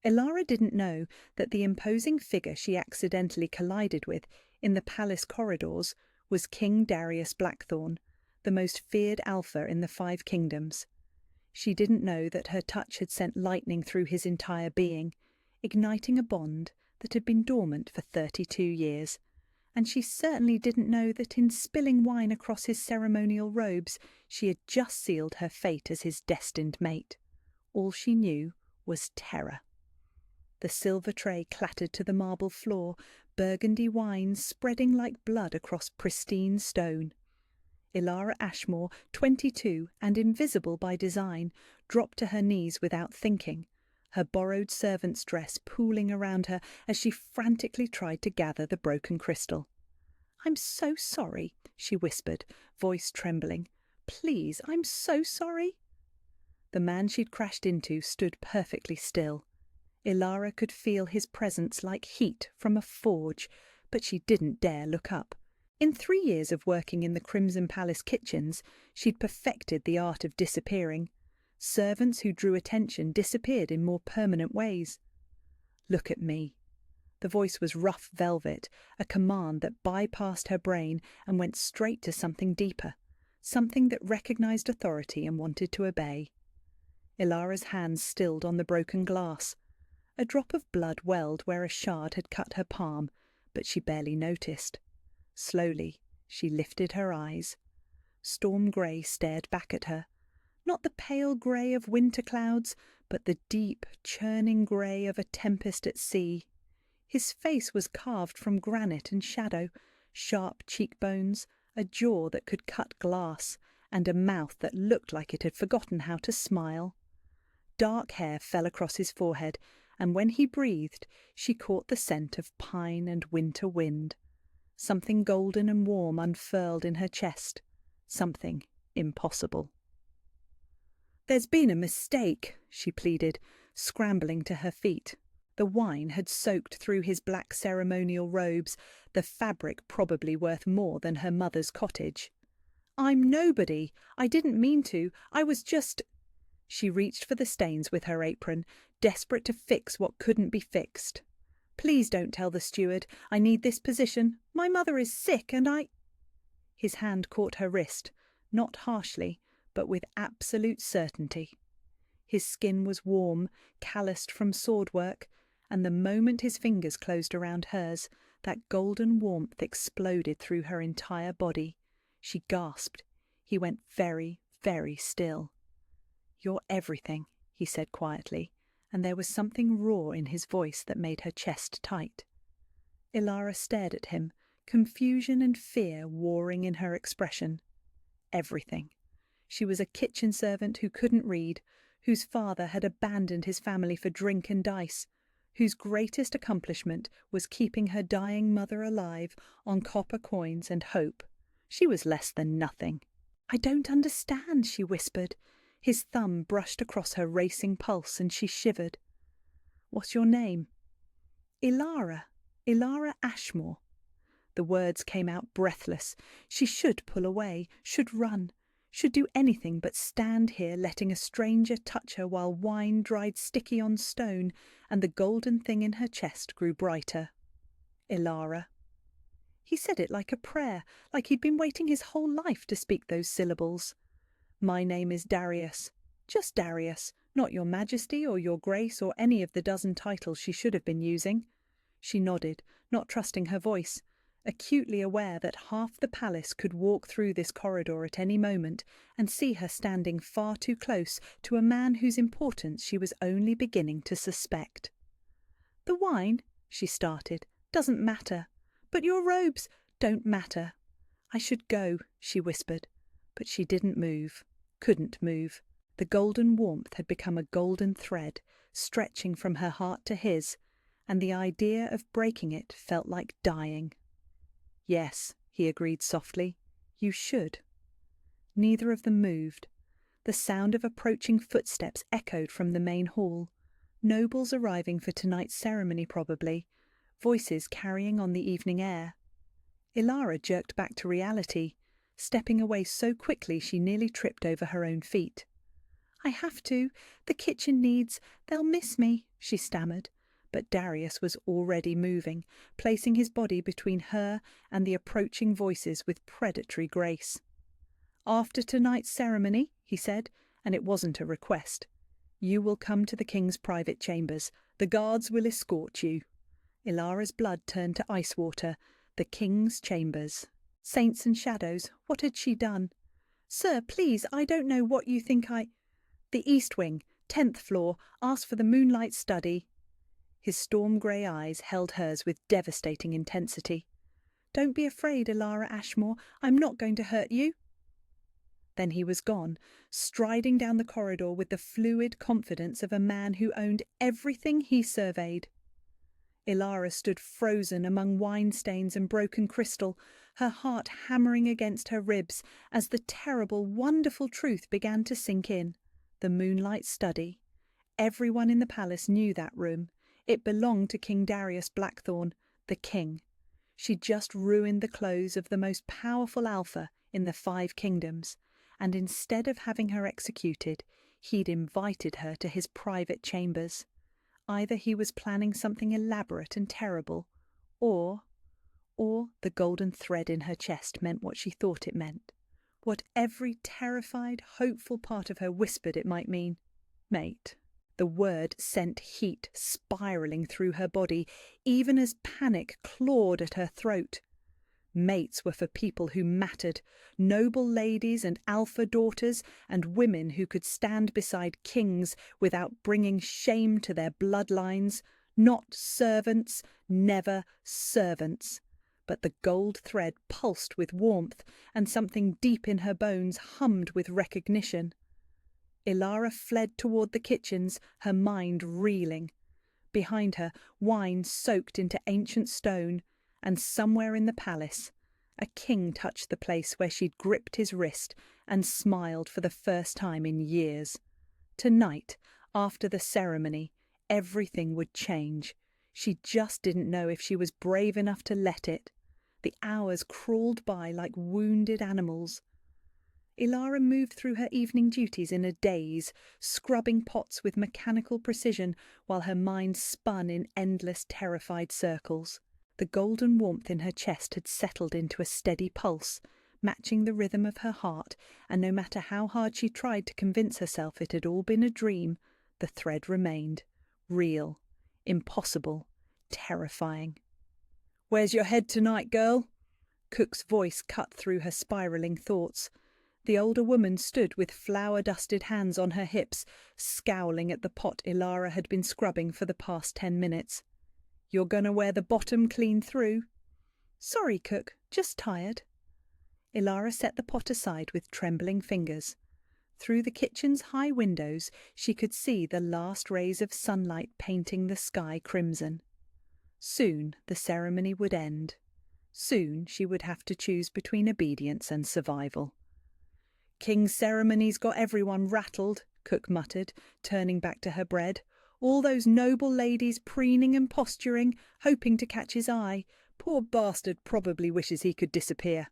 Ilara didn't know that the imposing figure she accidentally collided with in the palace corridors was King Darius Blackthorn, the most feared alpha in the Five Kingdoms. She didn't know that her touch had sent lightning through his entire being, igniting a bond that had been dormant for 32 years. And she certainly didn't know that in spilling wine across his ceremonial robes, she had just sealed her fate as his destined mate. All she knew was terror. The silver tray clattered to the marble floor, burgundy wine spreading like blood across pristine stone. Ilara Ashmore, 22 and invisible by design, dropped to her knees without thinking, her borrowed servant's dress pooling around her as she frantically tried to gather the broken crystal. "I'm so sorry," she whispered, voice trembling. "Please, I'm so sorry." The man she'd crashed into stood perfectly still. Ilara could feel his presence like heat from a forge, but she didn't dare look up. In 3 years of working in the Crimson Palace kitchens, she'd perfected the art of disappearing. Servants who drew attention disappeared in more permanent ways. "Look at me." The voice was rough velvet, a command that bypassed her brain and went straight to something deeper, something that recognized authority and wanted to obey. Ilara's hands stilled on the broken glass. A drop of blood welled where a shard had cut her palm, but she barely noticed. Slowly, she lifted her eyes. Storm grey stared back at her. Not the pale grey of winter clouds, but the deep, churning grey of a tempest at sea. His face was carved from granite and shadow, sharp cheekbones, a jaw that could cut glass, and a mouth that looked like it had forgotten how to smile. Dark hair fell across his forehead, and when he breathed, she caught the scent of pine and winter wind. Something golden and warm unfurled in her chest. Something impossible. "There's been a mistake," she pleaded, scrambling to her feet. The wine had soaked through his black ceremonial robes, the fabric probably worth more than her mother's cottage. "I'm nobody. I didn't mean to. I was just—" She reached for the stains with her apron, desperate to fix what couldn't be fixed. "Please don't tell the steward. I need this position. My mother is sick and I—" His hand caught her wrist, not harshly, but with absolute certainty. His skin was warm, calloused from sword work, and the moment his fingers closed around hers, that golden warmth exploded through her entire body. She gasped. He went very, very still. "You're everything," he said quietly, and there was something raw in his voice that made her chest tight. Ilara stared at him, confusion and fear warring in her expression. Everything. She was a kitchen servant who couldn't read, whose father had abandoned his family for drink and dice, whose greatest accomplishment was keeping her dying mother alive on copper coins and hope. She was less than nothing. "I don't understand," she whispered. His thumb brushed across her racing pulse and she shivered. "What's your name?" "Ilara. Ilara Ashmore." The words came out breathless. She should pull away, should run, should do anything but stand here letting a stranger touch her while wine dried sticky on stone and the golden thing in her chest grew brighter. Ilara. He said it like a prayer, like he'd been waiting his whole life to speak those syllables. "My name is Darius. Just Darius, not your Majesty or your Grace or any of the dozen titles she should have been using." She nodded, not trusting her voice, acutely aware that half the palace could walk through this corridor at any moment and see her standing far too close to a man whose importance she was only beginning to suspect. "The wine," she started, "doesn't matter. But your robes don't matter." "I should go," she whispered, but she didn't move. Couldn't move. The golden warmth had become a golden thread, stretching from her heart to his, and the idea of breaking it felt like dying. "Yes," he agreed softly, "you should." Neither of them moved. The sound of approaching footsteps echoed from the main hall. Nobles arriving for tonight's ceremony probably, voices carrying on the evening air. Ilara jerked back to reality, stepping away so quickly she nearly tripped over her own feet. "I have to. The kitchen needs. They'll miss me." she stammered, but Darius was already moving, placing his body between her and the approaching voices with predatory grace. "After tonight's ceremony," he said, and it wasn't a request, "you will come to the king's private chambers. The guards will escort you." Ilara's blood turned to ice water. The king's chambers. Saints and shadows, what had she done? "Sir, please, I don't know what you think I—" "The east wing, 10th floor, ask for the moonlight study." His storm-grey eyes held hers with devastating intensity. "Don't be afraid, Ilara Ashmore. I'm not going to hurt you." Then he was gone, striding down the corridor with the fluid confidence of a man who owned everything he surveyed. Ilara stood frozen among wine stains and broken crystal, her heart hammering against her ribs as the terrible, wonderful truth began to sink in. The moonlight study. Everyone in the palace knew that room. It belonged to King Darius Blackthorn, the king. She'd just ruined the clothes of the most powerful alpha in the 5 kingdoms, and instead of having her executed, he'd invited her to his private chambers. Either he was planning something elaborate and terrible, or the golden thread in her chest meant what she thought it meant, what every terrified, hopeful part of her whispered it might mean. Mate. The word sent heat spiralling through her body, even as panic clawed at her throat. Mates were for people who mattered, noble ladies and alpha daughters, and women who could stand beside kings without bringing shame to their bloodlines. Not servants, never servants. But the gold thread pulsed with warmth, and something deep in her bones hummed with recognition. Ilara fled toward the kitchens, her mind reeling. Behind her, wine soaked into ancient stone, and somewhere in the palace, a king touched the place where she'd gripped his wrist and smiled for the first time in years. Tonight, after the ceremony, everything would change. She just didn't know if she was brave enough to let it. The hours crawled by like wounded animals. Ilara moved through her evening duties in a daze, scrubbing pots with mechanical precision while her mind spun in endless terrified circles. The golden warmth in her chest had settled into a steady pulse, matching the rhythm of her heart, and no matter how hard she tried to convince herself it had all been a dream, the thread remained. Real. Impossible. Terrifying. "Where's your head tonight, girl?" Cook's voice cut through her spiralling thoughts. The older woman stood with flour-dusted hands on her hips, scowling at the pot Ilara had been scrubbing for the past 10 minutes. "You're gonna wear the bottom clean through?" "Sorry, Cook, just tired." Ilara set the pot aside with trembling fingers. Through the kitchen's high windows she could see the last rays of sunlight painting the sky crimson. Soon the ceremony would end. Soon she would have to choose between obedience and survival. "King's ceremony's got everyone rattled," Cook muttered, turning back to her bread. "All those noble ladies preening and posturing, hoping to catch his eye. Poor bastard probably wishes he could disappear."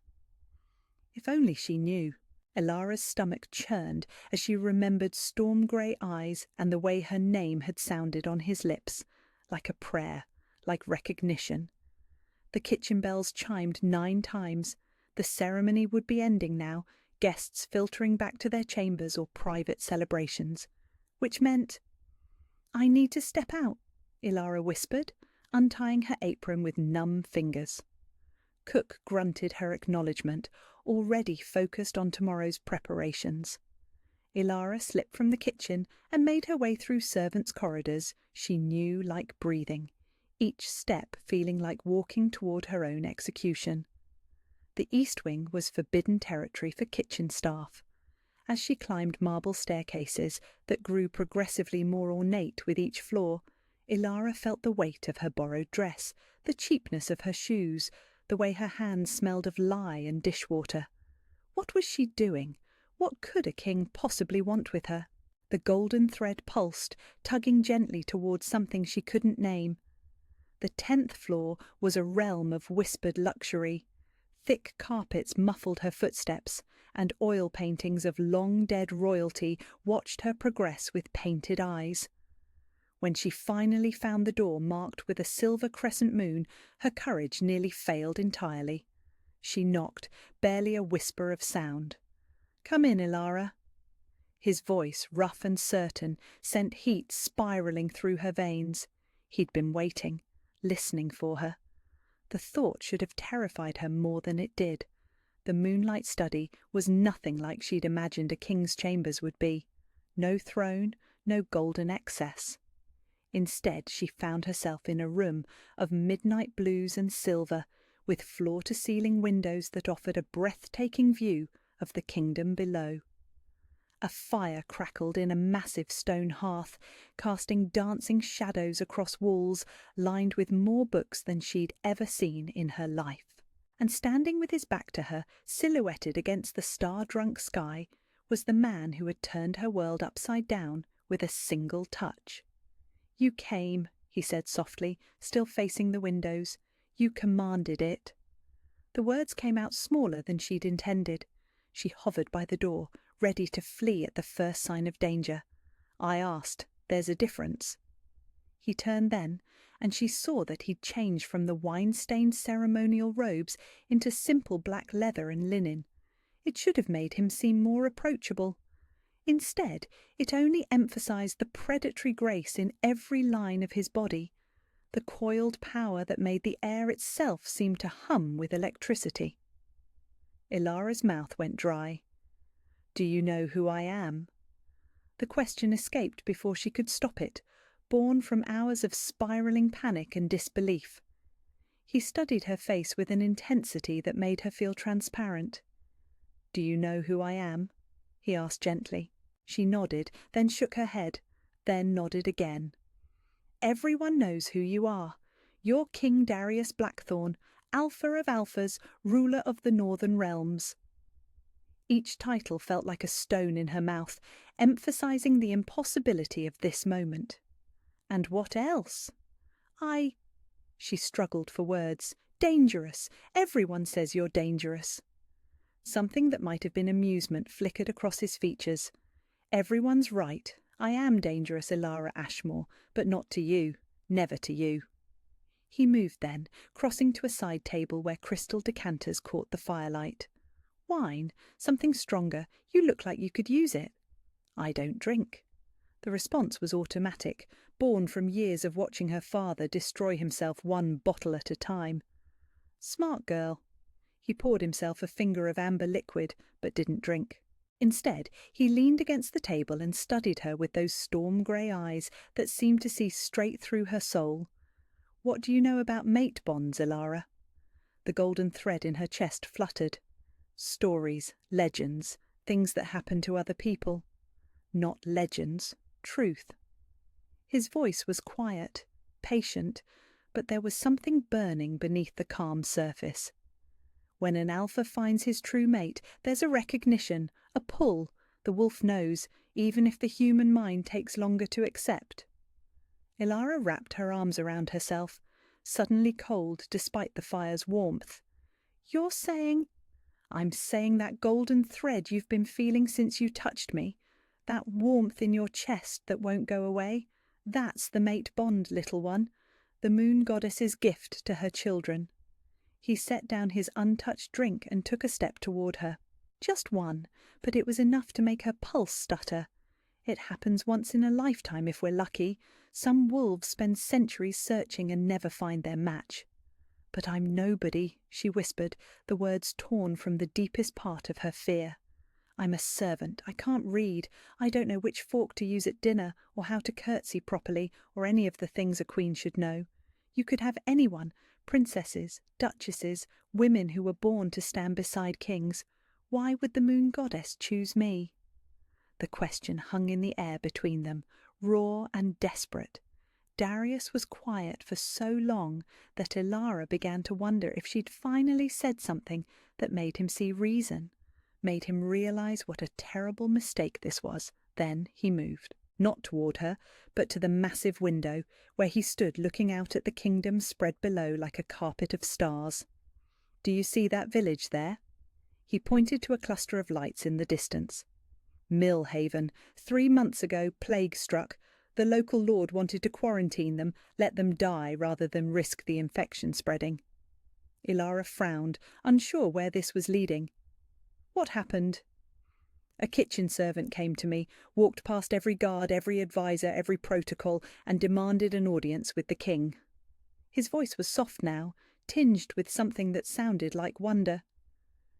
If only she knew. Ilara's stomach churned as she remembered storm-grey eyes and the way her name had sounded on his lips, like a prayer, like recognition. The kitchen bells chimed 9 times. The ceremony would be ending now, guests filtering back to their chambers or private celebrations, which meant, "I need to step out," Ilara whispered, untying her apron with numb fingers. Cook grunted her acknowledgement, already focused on tomorrow's preparations. Ilara slipped from the kitchen and made her way through servants' corridors she knew like breathing, each step feeling like walking toward her own execution. The east wing was forbidden territory for kitchen staff. As she climbed marble staircases that grew progressively more ornate with each floor, Ilara felt the weight of her borrowed dress, the cheapness of her shoes, the way her hands smelled of lye and dishwater. What was she doing? What could a king possibly want with her? The golden thread pulsed, tugging gently towards something she couldn't name. The 10th floor was a realm of whispered luxury. Thick carpets muffled her footsteps, and oil paintings of long-dead royalty watched her progress with painted eyes. When she finally found the door marked with a silver crescent moon, her courage nearly failed entirely. She knocked, barely a whisper of sound. "Come in, Ilara." His voice, rough and certain, sent heat spiralling through her veins. He'd been waiting, listening for her. The thought should have terrified her more than it did. The moonlight study was nothing like she'd imagined a king's chambers would be. No throne, no golden excess. Instead, she found herself in a room of midnight blues and silver, with floor-to-ceiling windows that offered a breathtaking view of the kingdom below. A fire crackled in a massive stone hearth, casting dancing shadows across walls lined with more books than she'd ever seen in her life. And standing with his back to her, silhouetted against the star-drunk sky, was the man who had turned her world upside down with a single touch. "You came," he said softly, still facing the windows. "You commanded it." The words came out smaller than she'd intended. She hovered by the door, ready to flee at the first sign of danger. "I asked. There's a difference." He turned then, and she saw that he'd changed from the wine-stained ceremonial robes into simple black leather and linen. It should have made him seem more approachable. Instead, it only emphasized the predatory grace in every line of his body, the coiled power that made the air itself seem to hum with electricity. Ilara's mouth went dry. "Do you know who I am?" The question escaped before she could stop it, born from hours of spiraling panic and disbelief. He studied her face with an intensity that made her feel transparent. "Do you know who I am?" he asked gently. She nodded, then shook her head, then nodded again. "Everyone knows who you are. You're King Darius Blackthorn, Alpha of Alphas, ruler of the Northern Realms." Each title felt like a stone in her mouth, emphasizing the impossibility of this moment. "And what else?" She struggled for words. "Dangerous. Everyone says you're dangerous." Something that might have been amusement flickered across his features. "Everyone's right. I am dangerous, Ilara Ashmore, but not to you. Never to you." He moved then, crossing to a side table where crystal decanters caught the firelight. "Wine? Something stronger. You look like you could use it." "I don't drink." The response was automatic, born from years of watching her father destroy himself one bottle at a time. "Smart girl." He poured himself a finger of amber liquid, but didn't drink. Instead, he leaned against the table and studied her with those storm-grey eyes that seemed to see straight through her soul. "What do you know about mate bonds, Ilara?" The golden thread in her chest fluttered. "Stories, legends, things that happen to other people. Not legends, truth." His voice was quiet, patient, but there was something burning beneath the calm surface. When an alpha finds his true mate, there's a recognition, a pull, the wolf knows, even if the human mind takes longer to accept. Ilara wrapped her arms around herself, suddenly cold despite the fire's warmth. "You're saying—" "I'm saying that golden thread you've been feeling since you touched me, that warmth in your chest that won't go away, that's the mate bond, little one, the moon goddess's gift to her children." He set down his untouched drink and took a step toward her. Just one, but it was enough to make her pulse stutter. It happens once in a lifetime if we're lucky. Some wolves spend centuries searching and never find their match. "But I'm nobody," she whispered, the words torn from the deepest part of her fear. "I'm a servant. I can't read. I don't know which fork to use at dinner, or how to curtsy properly, or any of the things a queen should know. You could have anyone, princesses, duchesses, women who were born to stand beside kings. Why would the moon goddess choose me?" The question hung in the air between them, raw and desperate. Darius was quiet for so long that Ilara began to wonder if she'd finally said something that made him see reason, made him realize what a terrible mistake this was. Then he moved. Not toward her, but to the massive window, where he stood looking out at the kingdom spread below like a carpet of stars. "Do you see that village there?" He pointed to a cluster of lights in the distance. "Millhaven. 3 months ago, plague struck. The local lord wanted to quarantine them, let them die rather than risk the infection spreading. Ilara frowned, unsure where this was leading. What happened? A kitchen servant came to me, walked past every guard, every advisor, every protocol, and demanded an audience with the king. His voice was soft now, tinged with something that sounded like wonder.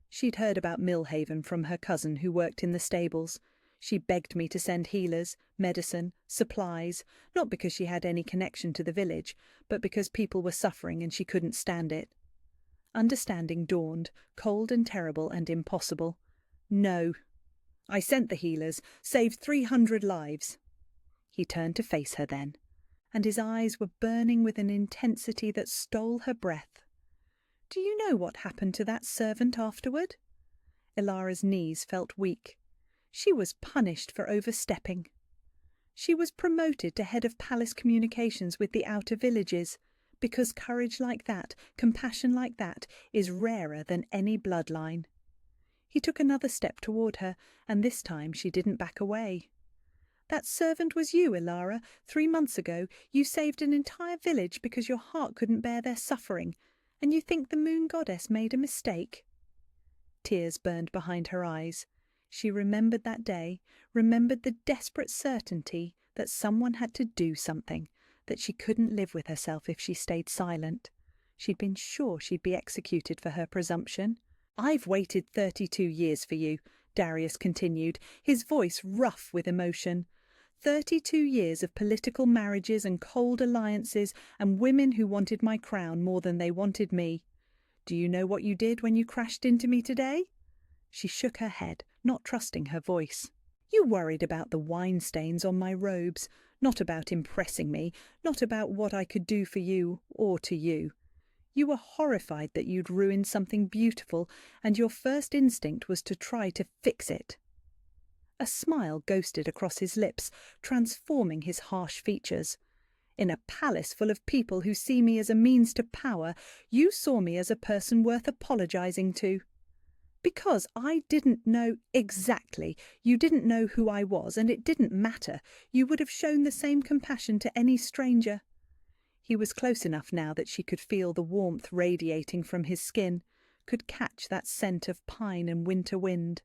She'd heard about Millhaven from her cousin who worked in the stables. She begged me to send healers, medicine, supplies, not because she had any connection to the village, but because people were suffering and she couldn't stand it. Understanding dawned, cold and terrible and impossible. No. I sent the healers, saved 300 lives. He turned to face her then, and his eyes were burning with an intensity that stole her breath. Do you know what happened to that servant afterward? Ilara's knees felt weak. She was punished for overstepping. She was promoted to head of palace communications with the outer villages, because courage like that, compassion like that, is rarer than any bloodline. He took another step toward her, and this time she didn't back away. That servant was you, Ilara. 3 months ago, you saved an entire village because your heart couldn't bear their suffering, and you think the moon goddess made a mistake? Tears burned behind her eyes. She remembered that day, remembered the desperate certainty that someone had to do something, that she couldn't live with herself if she stayed silent. She'd been sure she'd be executed for her presumption. I've waited 32 years for you, Darius continued, his voice rough with emotion. 32 years of political marriages and cold alliances and women who wanted my crown more than they wanted me. Do you know what you did when you crashed into me today? She shook her head, not trusting her voice. You worried about the wine stains on my robes, not about impressing me, not about what I could do for you or to you. You were horrified that you'd ruined something beautiful, and your first instinct was to try to fix it. A smile ghosted across his lips, transforming his harsh features. In a palace full of people who see me as a means to power, you saw me as a person worth apologizing to. Because I didn't know exactly, you didn't know who I was, and it didn't matter, you would have shown the same compassion to any stranger. He was close enough now that she could feel the warmth radiating from his skin, could catch that scent of pine and winter wind.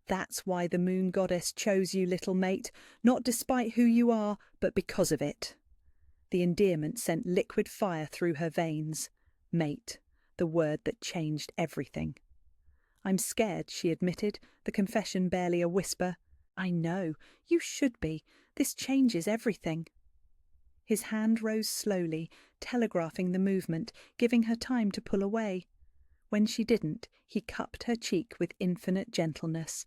That's why the moon goddess chose you, little mate, not despite who you are, but because of it. The endearment sent liquid fire through her veins. Mate, the word that changed everything. I'm scared, she admitted, the confession barely a whisper. I know, you should be. This changes everything. His hand rose slowly, telegraphing the movement, giving her time to pull away. When she didn't, he cupped her cheek with infinite gentleness.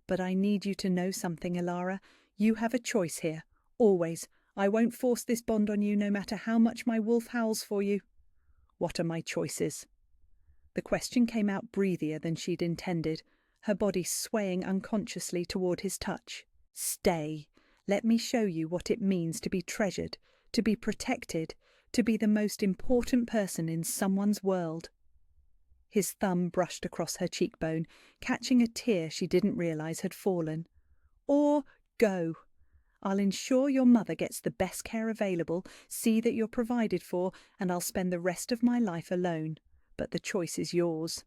But I need you to know something, Ilara. You have a choice here, always. I won't force this bond on you no matter how much my wolf howls for you. What are my choices? The question came out breathier than she'd intended, her body swaying unconsciously toward his touch. Stay. Let me show you what it means to be treasured, to be protected, to be the most important person in someone's world. His thumb brushed across her cheekbone, catching a tear she didn't realize had fallen. Or go. I'll ensure your mother gets the best care available, see that you're provided for, and I'll spend the rest of my life alone. But the choice is yours.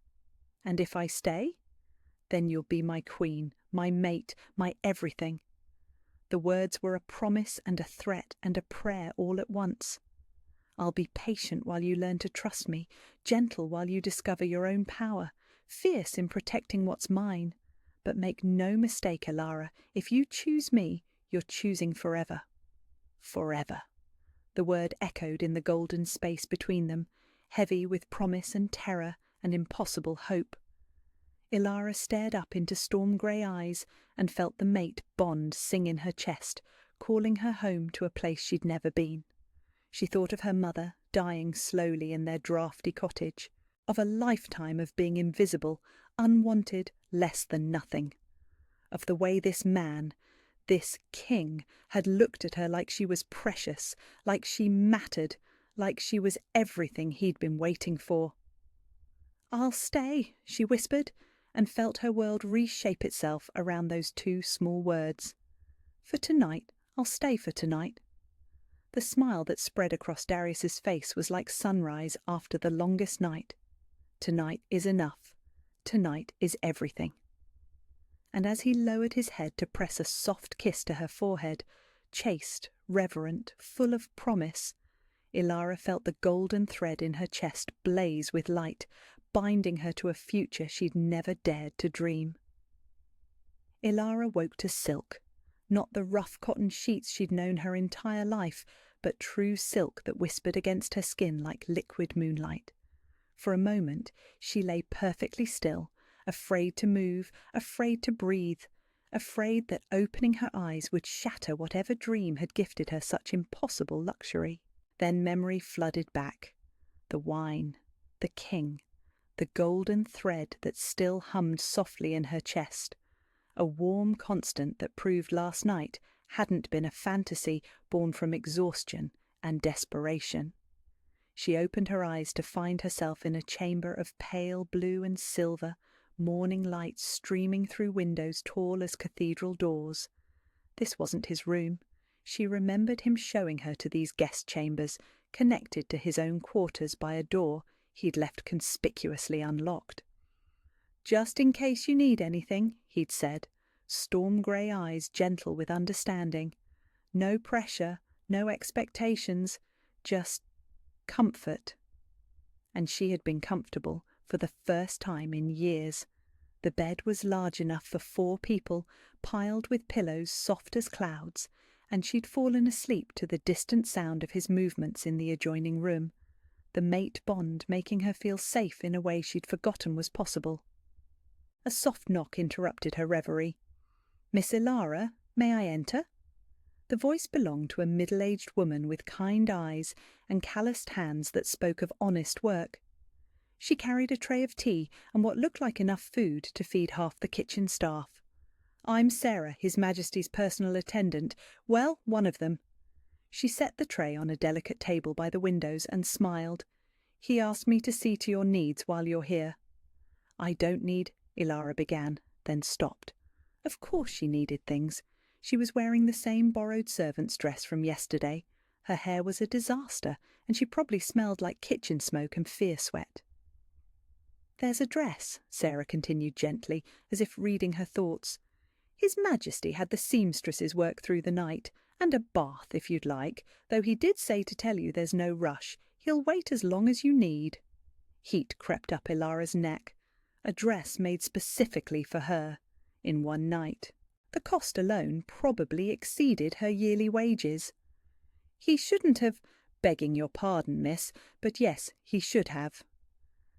And if I stay, then you'll be my queen, my mate, my everything. The words were a promise and a threat and a prayer all at once. I'll be patient while you learn to trust me, gentle while you discover your own power, fierce in protecting what's mine. But make no mistake, Ilara, if you choose me, you're choosing forever. Forever. The word echoed in the golden space between them, heavy with promise and terror and impossible hope. Ilara stared up into storm-grey eyes and felt the mate bond sing in her chest, calling her home to a place she'd never been. She thought of her mother dying slowly in their draughty cottage, of a lifetime of being invisible, unwanted, less than nothing, of the way this man, this king, had looked at her like she was precious, like she mattered, like she was everything he'd been waiting for. "I'll stay," she whispered, and felt her world reshape itself around those two small words. "For tonight, I'll stay for tonight." The smile that spread across Darius's face was like sunrise after the longest night. Tonight is enough. Tonight is everything. And as he lowered his head to press a soft kiss to her forehead, chaste, reverent, full of promise, Ilara felt the golden thread in her chest blaze with light, binding her to a future she'd never dared to dream. Ilara woke to silk, not the rough cotton sheets she'd known her entire life, but true silk that whispered against her skin like liquid moonlight. For a moment she lay perfectly still, afraid to move, afraid to breathe, afraid that opening her eyes would shatter whatever dream had gifted her such impossible luxury. Then memory flooded back. The wine, the king, the golden thread that still hummed softly in her chest. A warm constant that proved last night hadn't been a fantasy born from exhaustion and desperation. She opened her eyes to find herself in a chamber of pale blue and silver, morning light streaming through windows tall as cathedral doors. This wasn't his room. She remembered him showing her to these guest chambers, connected to his own quarters by a door he'd left conspicuously unlocked. "Just in case you need anything," he'd said, storm-grey eyes gentle with understanding. No pressure, no expectations, just comfort. And she had been comfortable for the first time in years. The bed was large enough for 4 people, piled with pillows soft as clouds, and she'd fallen asleep to the distant sound of his movements in the adjoining room, the mate bond making her feel safe in a way she'd forgotten was possible. A soft knock interrupted her reverie. "Miss Ilara, may I enter?" The voice belonged to a middle-aged woman with kind eyes and calloused hands that spoke of honest work. She carried a tray of tea and what looked like enough food to feed half the kitchen staff. "I'm Sarah, His Majesty's personal attendant. Well, one of them." She set the tray on a delicate table by the windows and smiled. "He asked me to see to your needs while you're here." "I don't need," Ilara began, then stopped. Of course she needed things. She was wearing the same borrowed servant's dress from yesterday. Her hair was a disaster, and she probably smelled like kitchen smoke and fear sweat. "There's a dress," Sarah continued gently, as if reading her thoughts. "His Majesty had the seamstresses work through the night, and a bath if you'd like, though he did say to tell you there's no rush. He'll wait as long as you need." Heat crept up Ilara's neck. A dress made specifically for her, in one night. The cost alone probably exceeded her yearly wages. "He shouldn't have—" "Begging your pardon, miss, but yes, he should have."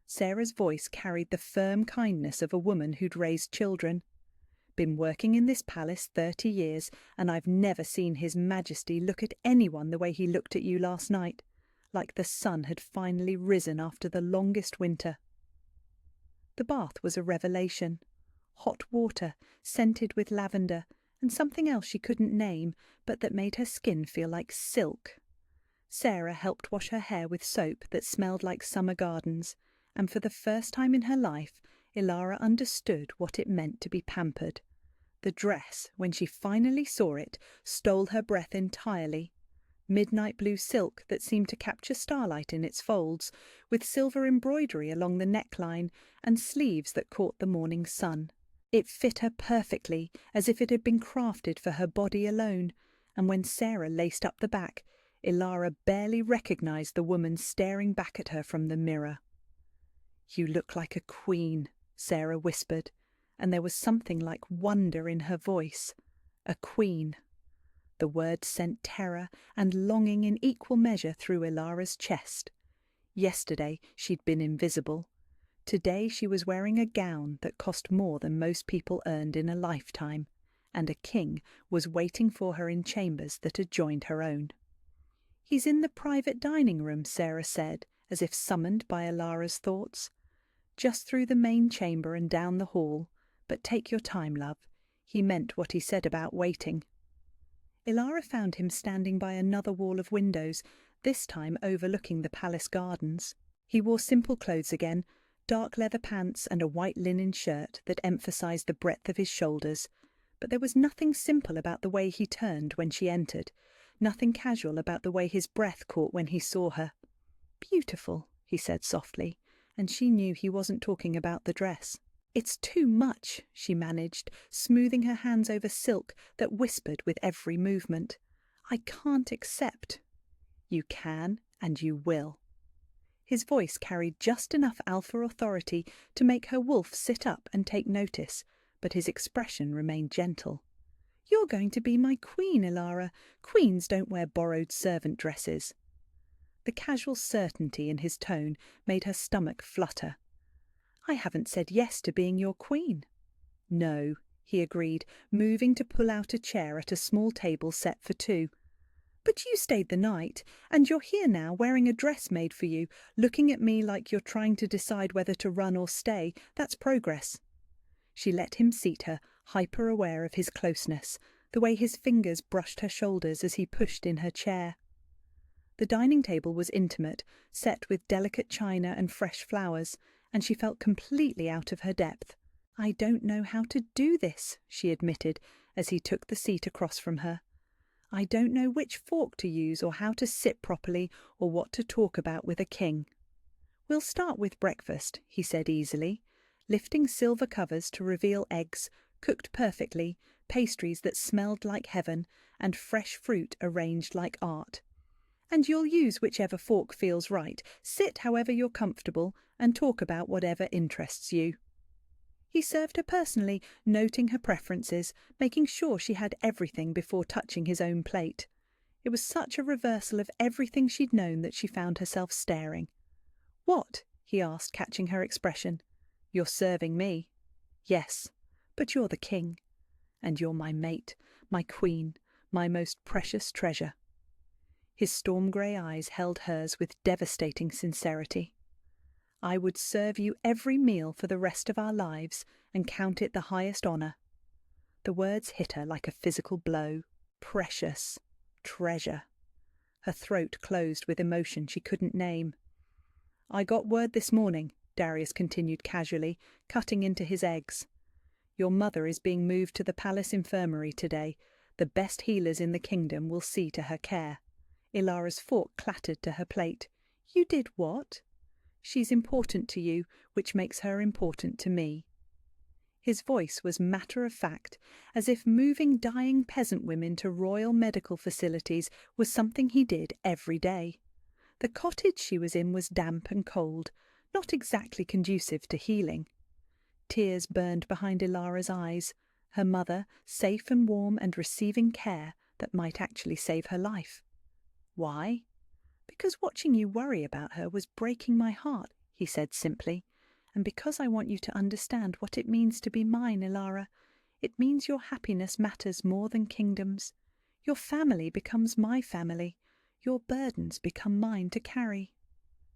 Sarah's voice carried the firm kindness of a woman who'd raised children. "Been working in this palace 30 years, and I've never seen His Majesty look at anyone the way he looked at you last night, like the sun had finally risen after the longest winter." The bath was a revelation. Hot water, scented with lavender, and something else she couldn't name, but that made her skin feel like silk. Sarah helped wash her hair with soap that smelled like summer gardens, and for the first time in her life, Ilara understood what it meant to be pampered. The dress, when she finally saw it, stole her breath entirely. Midnight blue silk that seemed to capture starlight in its folds, with silver embroidery along the neckline and sleeves that caught the morning sun. It fit her perfectly, as if it had been crafted for her body alone, and when Sarah laced up the back, Ilara barely recognised the woman staring back at her from the mirror. "You look like a queen," Sarah whispered, and there was something like wonder in her voice. A queen. The word sent terror and longing in equal measure through Ilara's chest. Yesterday she'd been invisible. Today she was wearing a gown that cost more than most people earned in a lifetime, and a king was waiting for her in chambers that adjoined her own. "He's in the private dining room," Sarah said, as if summoned by Ilara's thoughts. "Just through the main chamber and down the hall. But take your time, love. He meant what he said about waiting." Ilara found him standing by another wall of windows, this time overlooking the palace gardens. He wore simple clothes again, dark leather pants and a white linen shirt that emphasised the breadth of his shoulders, But there was nothing simple about the way he turned when she entered, nothing casual about the way his breath caught when he saw her. "Beautiful," he said softly, and she knew he wasn't talking about the dress. "It's too much," she managed, smoothing her hands over silk that whispered with every movement. "I can't accept." "You can, and you will." His voice carried just enough alpha authority to make her wolf sit up and take notice, but his expression remained gentle. "You're going to be my queen, Ilara. Queens don't wear borrowed servant dresses." The casual certainty in his tone made her stomach flutter. "I haven't said yes to being your queen." "No," he agreed, moving to pull out a chair at a small table set for two. "But you stayed the night, and you're here now wearing a dress made for you, looking at me like you're trying to decide whether to run or stay. That's progress." She let him seat her, hyper-aware of his closeness, the way his fingers brushed her shoulders as he pushed in her chair. The dining table was intimate, set with delicate china and fresh flowers, and she felt completely out of her depth. "I don't know how to do this," she admitted, as he took the seat across from her. "I don't know which fork to use or how to sit properly or what to talk about with a king." "We'll start with breakfast," he said easily, lifting silver covers to reveal eggs, cooked perfectly, pastries that smelled like heaven, and fresh fruit arranged like art. "And you'll use whichever fork feels right. Sit however you're comfortable and talk about whatever interests you." He served her personally, noting her preferences, making sure she had everything before touching his own plate. It was such a reversal of everything she'd known that she found herself staring. "What?" he asked, catching her expression. "You're serving me." "Yes, but you're the king. And you're my mate, my queen, my most precious treasure." His storm-grey eyes held hers with devastating sincerity. "I would serve you every meal for the rest of our lives and count it the highest honour." The words hit her like a physical blow. Precious. Treasure. Her throat closed with emotion she couldn't name. "I got word this morning," Darius continued casually, cutting into his eggs. "Your mother is being moved to the palace infirmary today. The best healers in the kingdom will see to her care." Ilara's fork clattered to her plate. "You did what?" "She's important to you, which makes her important to me." His voice was matter-of-fact, as if moving dying peasant women to royal medical facilities was something he did every day. The cottage she was in was damp and cold, not exactly conducive to healing. Tears burned behind Ilara's eyes, her mother safe and warm and receiving care that might actually save her life. "Why?" "Because watching you worry about her was breaking my heart," he said simply. "And because I want you to understand what it means to be mine, Ilara. It means your happiness matters more than kingdoms. Your family becomes my family. Your burdens become mine to carry."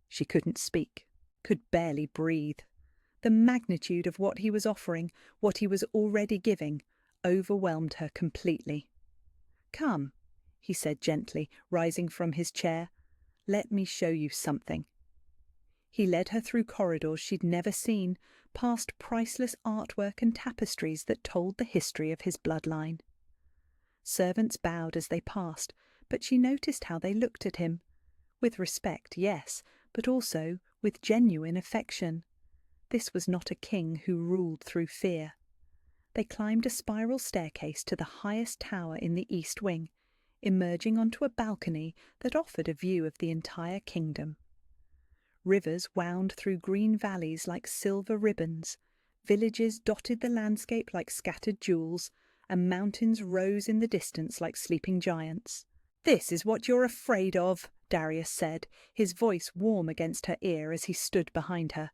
She couldn't speak, could barely breathe. The magnitude of what he was offering, what he was already giving, overwhelmed her completely. "Come," he said gently, rising from his chair. "Let me show you something." He led her through corridors she'd never seen, past priceless artwork and tapestries that told the history of his bloodline. Servants bowed as they passed, but she noticed how they looked at him. With respect, yes, but also with genuine affection. This was not a king who ruled through fear. They climbed a spiral staircase to the highest tower in the east wing, emerging onto a balcony that offered a view of the entire kingdom. Rivers wound through green valleys like silver ribbons, villages dotted the landscape like scattered jewels, and mountains rose in the distance like sleeping giants. "This is what you're afraid of," Darius said, his voice warm against her ear as he stood behind her.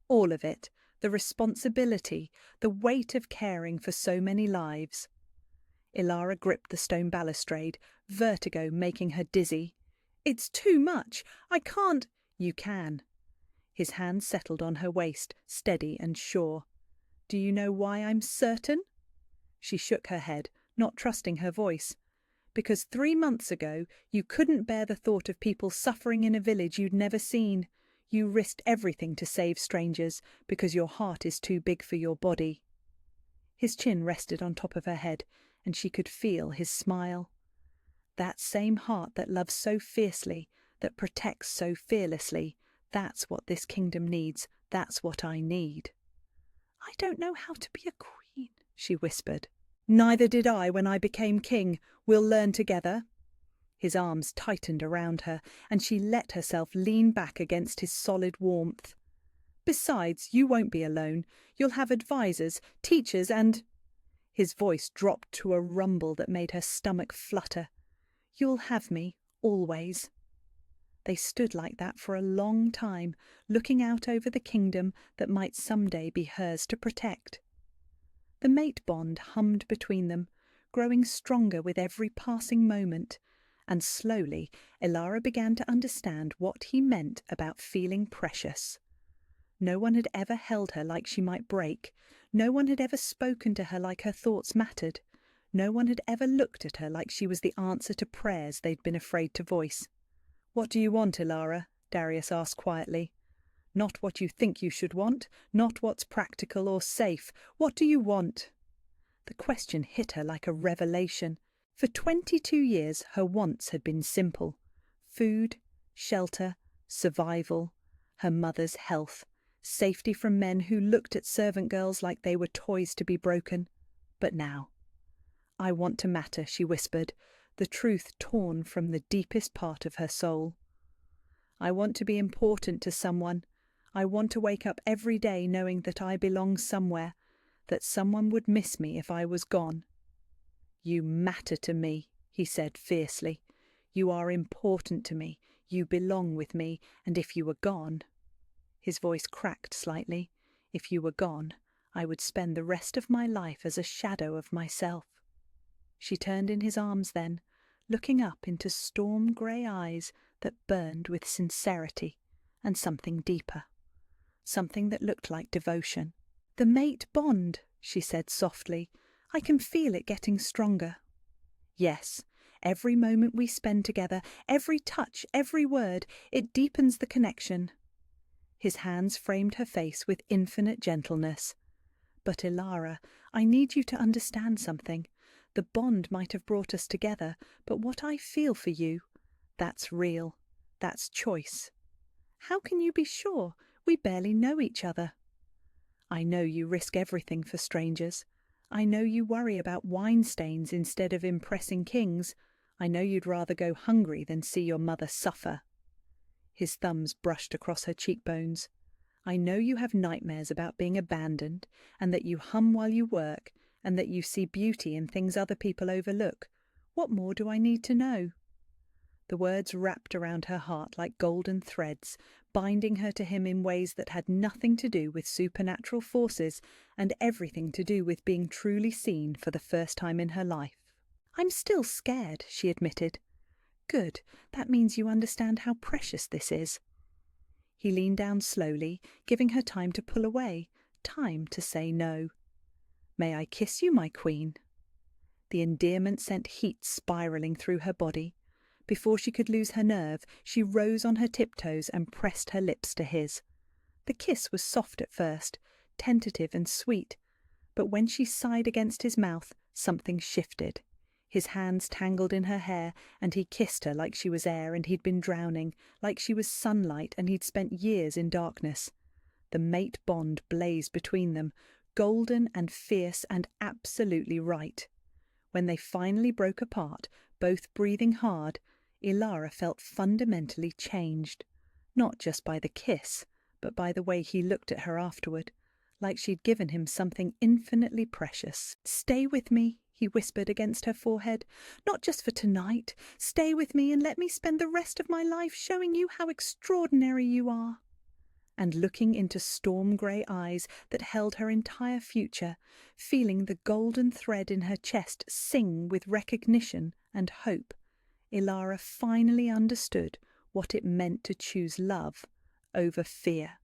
"All of it, the responsibility, the weight of caring for so many lives." Ilara gripped the stone balustrade, vertigo making her dizzy. "It's too much. I can't—" "You can." His hand settled on her waist, steady and sure. "Do you know why I'm certain?" She shook her head, not trusting her voice. "Because 3 months ago you couldn't bear the thought of people suffering in a village you'd never seen. You risked everything to save strangers, because your heart is too big for your body." His chin rested on top of her head, and she could feel his smile. That same heart that loves so fiercely, that protects so fearlessly, that's what this kingdom needs. That's what I need. I don't know how to be a queen, she whispered. Neither did I when I became king. We'll learn together. His arms tightened around her, and she let herself lean back against his solid warmth. Besides, you won't be alone. You'll have advisors, teachers, and... His voice dropped to a rumble that made her stomach flutter. You'll have me, always. They stood like that for a long time, looking out over the kingdom that might someday be hers to protect. The mate bond hummed between them, growing stronger with every passing moment, and slowly Elara began to understand what he meant about feeling precious. No one had ever held her like she might break. No one had ever spoken to her like her thoughts mattered. No one had ever looked at her like she was the answer to prayers they'd been afraid to voice. "What do you want, Elara?" Darius asked quietly. "Not what you think you should want, not what's practical or safe. What do you want?" The question hit her like a revelation. For 22 years her wants had been simple. Food, shelter, survival, her mother's health, safety from men who looked at servant girls like they were toys to be broken. But now... "I want to matter," she whispered, the truth torn from the deepest part of her soul. "I want to be important to someone. I want to wake up every day knowing that I belong somewhere, that someone would miss me if I was gone." "You matter to me," he said fiercely. "You are important to me. You belong with me, and if you were gone..." His voice cracked slightly. "If you were gone, I would spend the rest of my life as a shadow of myself." She turned in his arms then, looking up into storm-grey eyes that burned with sincerity and something deeper, something that looked like devotion. "The mate bond," she said softly. "I can feel it getting stronger." "Yes, every moment we spend together, every touch, every word, it deepens the connection." His hands framed her face with infinite gentleness. "But Elara, I need you to understand something. The bond might have brought us together, but what I feel for you, that's real. That's choice." "How can you be sure? We barely know each other." "I know you risk everything for strangers. I know you worry about wine stains instead of impressing kings. I know you'd rather go hungry than see your mother suffer." His thumbs brushed across her cheekbones. "I know you have nightmares about being abandoned, and that you hum while you work, and that you see beauty in things other people overlook. What more do I need to know?" The words wrapped around her heart like golden threads, binding her to him in ways that had nothing to do with supernatural forces and everything to do with being truly seen for the first time in her life. "I'm still scared," she admitted. "Good, that means you understand how precious this is." He leaned down slowly, giving her time to pull away, time to say no. "May I kiss you, my queen?" The endearment sent heat spiralling through her body. Before she could lose her nerve, she rose on her tiptoes and pressed her lips to his. The kiss was soft at first, tentative and sweet, but when she sighed against his mouth, something shifted. His hands tangled in her hair, and he kissed her like she was air and he'd been drowning, like she was sunlight and he'd spent years in darkness. The mate bond blazed between them, golden and fierce and absolutely right. When they finally broke apart, both breathing hard, Elara felt fundamentally changed, not just by the kiss, but by the way he looked at her afterward, like she'd given him something infinitely precious. "Stay with me," he whispered against her forehead. "Not just for tonight. Stay with me and let me spend the rest of my life showing you how extraordinary you are." And looking into storm-grey eyes that held her entire future, feeling the golden thread in her chest sing with recognition and hope, Elara finally understood what it meant to choose love over fear.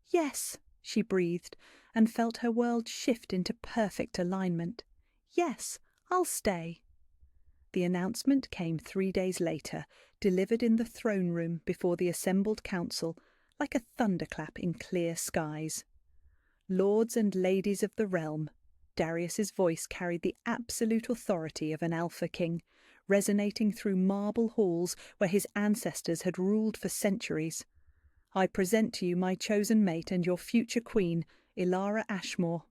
"Yes," she breathed, and felt her world shift into perfect alignment. "Yes, I'll stay." The announcement came 3 days later, delivered in the throne room before the assembled council, like a thunderclap in clear skies. "Lords and ladies of the realm, Darius's voice carried the absolute authority of an alpha king, resonating through marble halls where his ancestors had ruled for centuries. "I present to you my chosen mate and your future queen, Ilara Ashmore."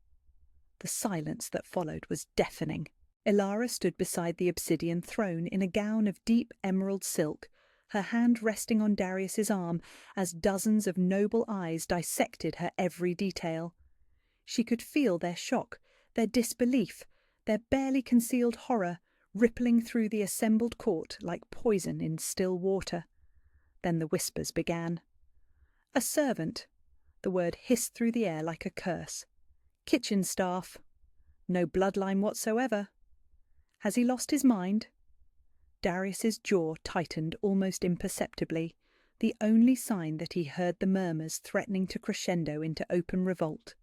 The silence that followed was deafening. Ilara stood beside the obsidian throne in a gown of deep emerald silk, her hand resting on Darius's arm as dozens of noble eyes dissected her every detail. She could feel their shock, their disbelief, their barely concealed horror rippling through the assembled court like poison in still water. Then the whispers began. "A servant." The word hissed through the air like a curse. "Kitchen staff." "No bloodline whatsoever." "Has he lost his mind?" Darius's jaw tightened almost imperceptibly, the only sign that he heard the murmurs threatening to crescendo into open revolt.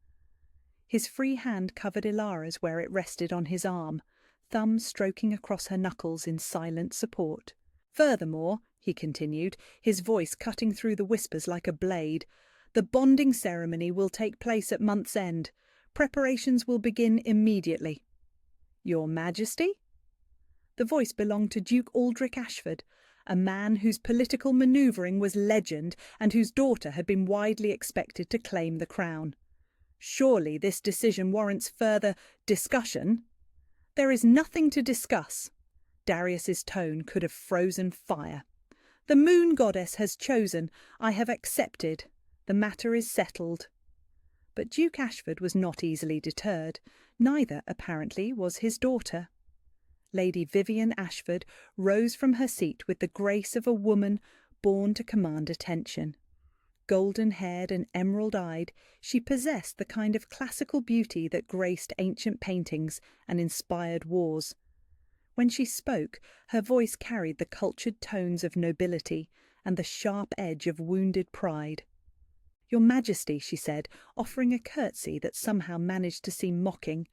His free hand covered Ilara's where it rested on his arm, thumb stroking across her knuckles in silent support. "Furthermore," he continued, his voice cutting through the whispers like a blade, "the bonding ceremony will take place at month's end. Preparations will begin immediately." "Your Majesty?" The voice belonged to Duke Aldrich Ashford, a man whose political manoeuvring was legend and whose daughter had been widely expected to claim the crown. "Surely this decision warrants further discussion." "There is nothing to discuss." Darius's tone could have frozen fire. "The moon goddess has chosen. I have accepted. The matter is settled." But Duke Ashford was not easily deterred. Neither, apparently, was his daughter. Lady Vivian Ashford rose from her seat with the grace of a woman born to command attention. Golden-haired and emerald-eyed, she possessed the kind of classical beauty that graced ancient paintings and inspired wars. When she spoke, her voice carried the cultured tones of nobility and the sharp edge of wounded pride. "Your Majesty," she said, offering a curtsy that somehow managed to seem mocking,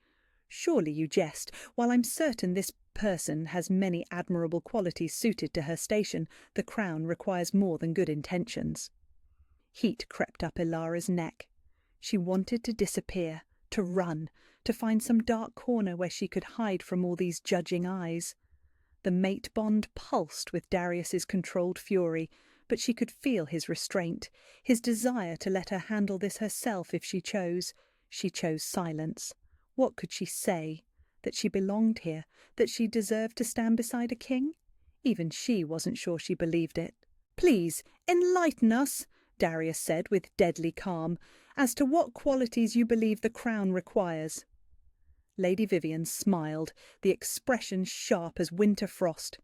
"surely you jest. While I'm certain this person has many admirable qualities suited to her station, the crown requires more than good intentions." Heat crept up Ilara's neck. She wanted to disappear, to run, to find some dark corner where she could hide from all these judging eyes. The mate bond pulsed with Darius's controlled fury, but she could feel his restraint, his desire to let her handle this herself if she chose. She chose silence. What could she say? That she belonged here, that she deserved to stand beside a king? Even she wasn't sure she believed it. "Please, enlighten us," Darius said with deadly calm, "as to what qualities you believe the crown requires." Lady Vivian smiled, the expression sharp as winter frost.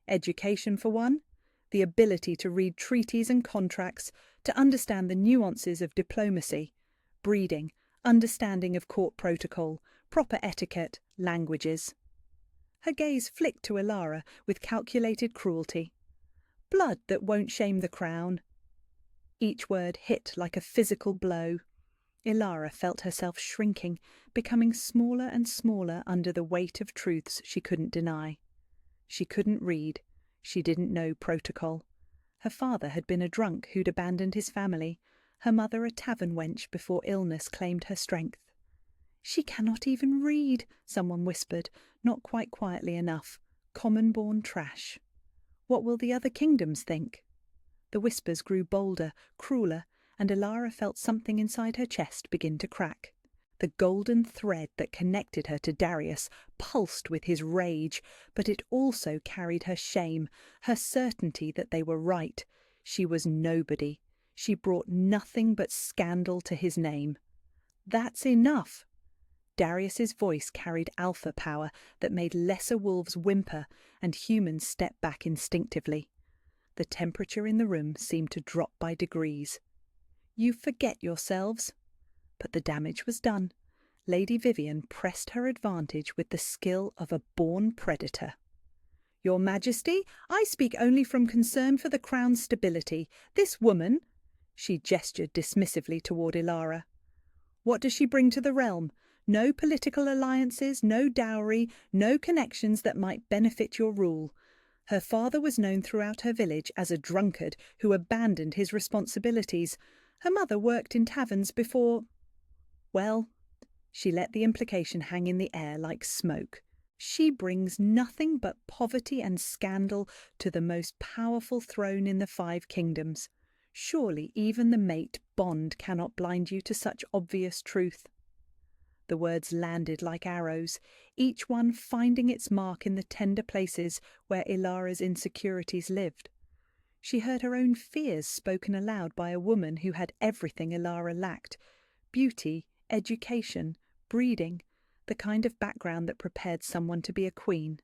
"Education for one, the ability to read treaties and contracts, to understand the nuances of diplomacy, breeding, understanding of court protocol, proper etiquette, languages." Her gaze flicked to Ilara with calculated cruelty. "Blood that won't shame the crown." Each word hit like a physical blow. Ilara felt herself shrinking, becoming smaller and smaller under the weight of truths she couldn't deny. She couldn't read. She didn't know protocol. Her father had been a drunk who'd abandoned his family, her mother a tavern wench before illness claimed her strength. "She cannot even read," someone whispered, not quite quietly enough. "Common-born trash." "What will the other kingdoms think?" The whispers grew bolder, crueler, and Ilara felt something inside her chest begin to crack. The golden thread that connected her to Darius pulsed with his rage, but it also carried her shame, her certainty that they were right. She was nobody. She brought nothing but scandal to his name. "That's enough." Darius's voice carried alpha power that made lesser wolves whimper and humans step back instinctively. The temperature in the room seemed to drop by degrees. "You forget yourselves." But the damage was done. Lady Vivian pressed her advantage with the skill of a born predator. "Your Majesty, I speak only from concern for the crown's stability. This woman—" She gestured dismissively toward Ilara. "What does she bring to the realm? No political alliances, no dowry, no connections that might benefit your rule. Her father was known throughout her village as a drunkard who abandoned his responsibilities. Her mother worked in taverns before—well, She let the implication hang in the air like smoke. She brings nothing but poverty and scandal to the most powerful throne in the 5 kingdoms. Surely even the mate bond cannot blind you to such obvious truth. The words landed like arrows, each one finding its mark in the tender places where Ilara's insecurities lived. She heard her own fears spoken aloud by a woman who had everything Ilara lacked: beauty, education, breeding, the kind of background that prepared someone to be a queen.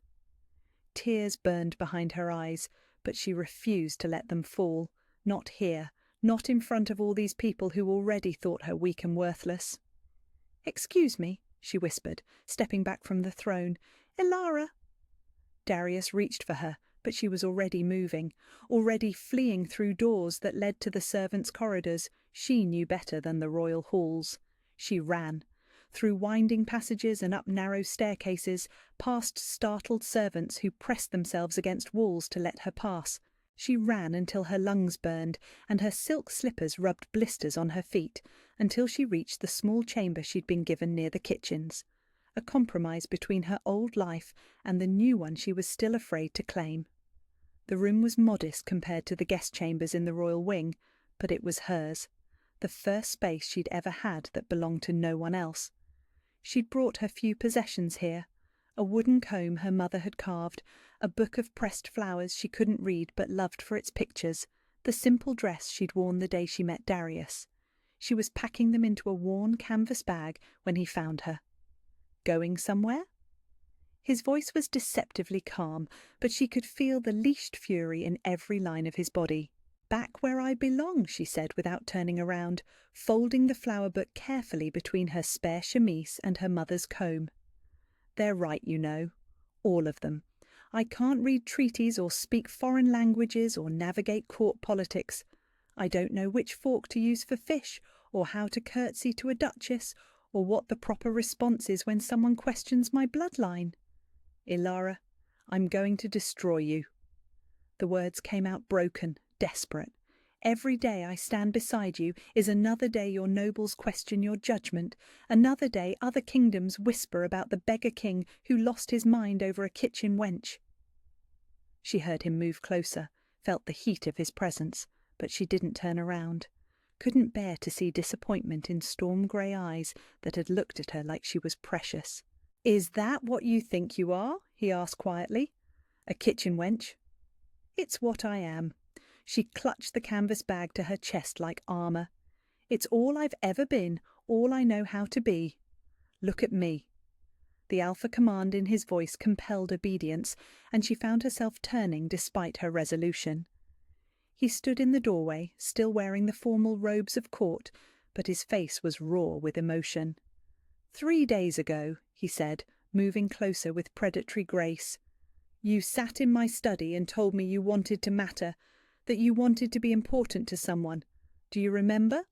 Tears burned behind her eyes, but she refused to let them fall. Not here, not in front of all these people who already thought her weak and worthless. "Excuse me," she whispered, stepping back from the throne. "Ilara." Darius reached for her, but she was already moving, already fleeing through doors that led to the servants' corridors. She knew better than the royal halls. She ran, through winding passages and up narrow staircases, past startled servants who pressed themselves against walls to let her pass. She ran until her lungs burned and her silk slippers rubbed blisters on her feet, until she reached the small chamber she'd been given near the kitchens, a compromise between her old life and the new one she was still afraid to claim. The room was modest compared to the guest chambers in the royal wing, but it was hers, the first space she'd ever had that belonged to no one else. She'd brought her few possessions here: a wooden comb her mother had carved, a book of pressed flowers she couldn't read but loved for its pictures, the simple dress she'd worn the day she met Darius. She was packing them into a worn canvas bag when he found her. "Going somewhere?" His voice was deceptively calm, but she could feel the leashed fury in every line of his body. "Back where I belong," she said without turning around, folding the flower book carefully between her spare chemise and her mother's comb. "They're right, you know. All of them. I can't read treaties or speak foreign languages or navigate court politics. I don't know which fork to use for fish, or how to curtsy to a duchess, or what the proper response is when someone questions my bloodline. Ilara, I'm going to destroy you." The words came out broken, desperate. "Every day I stand beside you is another day your nobles question your judgment, another day other kingdoms whisper about the beggar king who lost his mind over a kitchen wench." She heard him move closer, felt the heat of his presence, but she didn't turn around, couldn't bear to see disappointment in storm-grey eyes that had looked at her like she was precious. "Is that what you think you are?" he asked quietly. "A kitchen wench?" "It's what I am." She clutched the canvas bag to her chest like armour. "It's all I've ever been, all I know how to be. Look at me." The alpha command in his voice compelled obedience, and she found herself turning despite her resolution. He stood in the doorway, still wearing the formal robes of court, but his face was raw with emotion. 3 days ago," he said, moving closer with predatory grace, "you sat in my study and told me you wanted to matter, that you wanted to be important to someone. Do you remember?"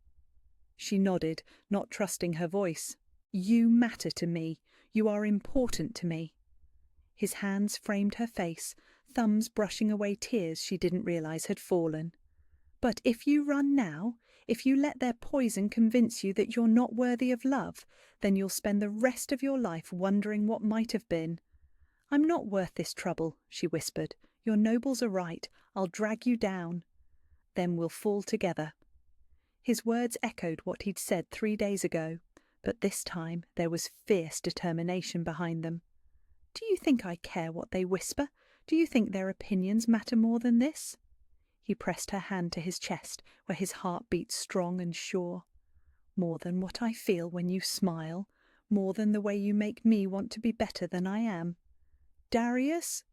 She nodded, not trusting her voice. "You matter to me. You are important to me." His hands framed her face, thumbs brushing away tears she didn't realize had fallen. "But if you run now, if you let their poison convince you that you're not worthy of love, then you'll spend the rest of your life wondering what might have been." "I'm not worth this trouble," she whispered. "Your nobles are right. I'll drag you down. Then we'll fall together." His words echoed what he'd said 3 days ago, but this time there was fierce determination behind them. "Do you think I care what they whisper? Do you think their opinions matter more than this?" He pressed her hand to his chest, where his heart beat strong and sure. "More than what I feel when you smile, more than the way you make me want to be better than I am. Darius,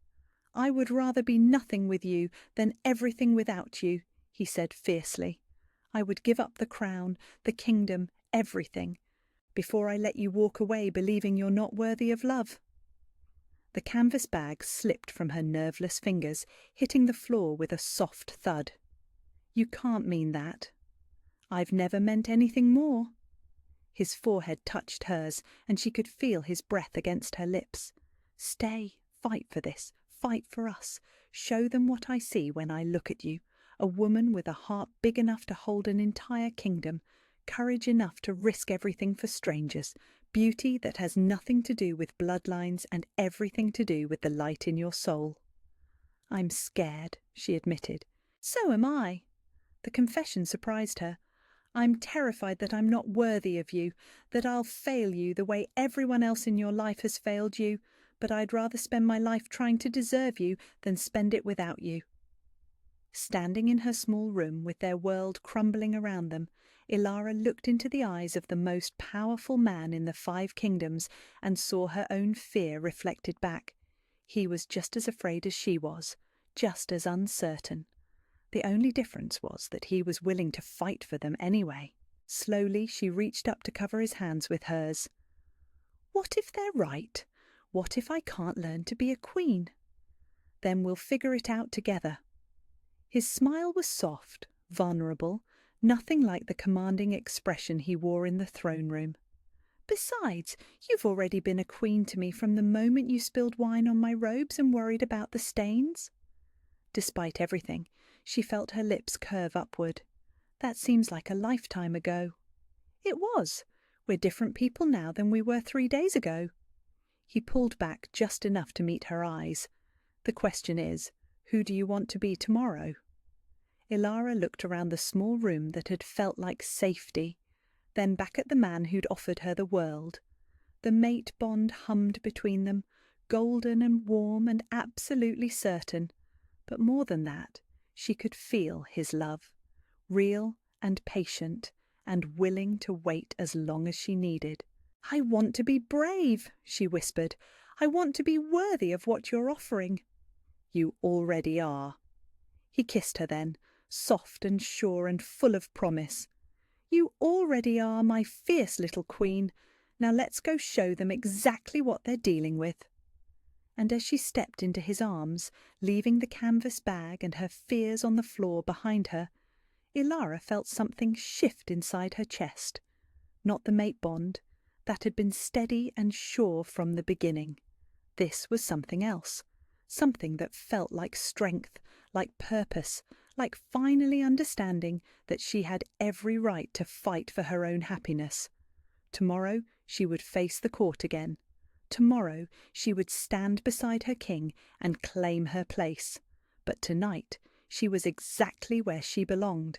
I would rather be nothing with you than everything without you," he said fiercely. "I would give up the crown, the kingdom, everything, before I let you walk away believing you're not worthy of love." The canvas bag slipped from her nerveless fingers, hitting the floor with a soft thud. "You can't mean that." "I've never meant anything more." His forehead touched hers, and she could feel his breath against her lips. "Stay, fight for this, fight for us. Show them what I see when I look at you, a woman with a heart big enough to hold an entire kingdom, courage enough to risk everything for strangers, Beauty that has nothing to do with bloodlines and everything to do with the light in your soul. I'm scared, she admitted. So am I. The confession surprised her. I'm terrified that I'm not worthy of you, that I'll fail you the way everyone else in your life has failed you, but I'd rather spend my life trying to deserve you than spend it without you. Standing in her small room with their world crumbling around them, Ilara looked into the eyes of the most powerful man in the 5 kingdoms and saw her own fear reflected back. He was just as afraid as she was, just as uncertain. The only difference was that he was willing to fight for them anyway. Slowly she reached up to cover his hands with hers. What if they're right? What if I can't learn to be a queen? Then we'll figure it out together. His smile was soft, vulnerable, nothing like the commanding expression he wore in the throne room. Besides, you've already been a queen to me from the moment you spilled wine on my robes and worried about the stains. Despite everything, she felt her lips curve upward. That seems like a lifetime ago. It was. We're different people now than we were 3 days ago. He pulled back just enough to meet her eyes. The question is, who do you want to be tomorrow? Ilara looked around the small room that had felt like safety, then back at the man who'd offered her the world. The mate bond hummed between them, golden and warm and absolutely certain. But more than that, she could feel his love, real and patient and willing to wait as long as she needed. I want to be brave, she whispered. I want to be worthy of what you're offering. You already are. He kissed her then, soft and sure and full of promise. You already are my fierce little queen. Now let's go show them exactly what they're dealing with. And as she stepped into his arms, leaving the canvas bag and her fears on the floor behind her, Ilara felt something shift inside her chest. Not the mate bond. That had been steady and sure from the beginning. This was something else. Something that felt like strength, like purpose, like finally understanding that she had every right to fight for her own happiness. Tomorrow she would face the court again. Tomorrow she would stand beside her king and claim her place. But tonight she was exactly where she belonged,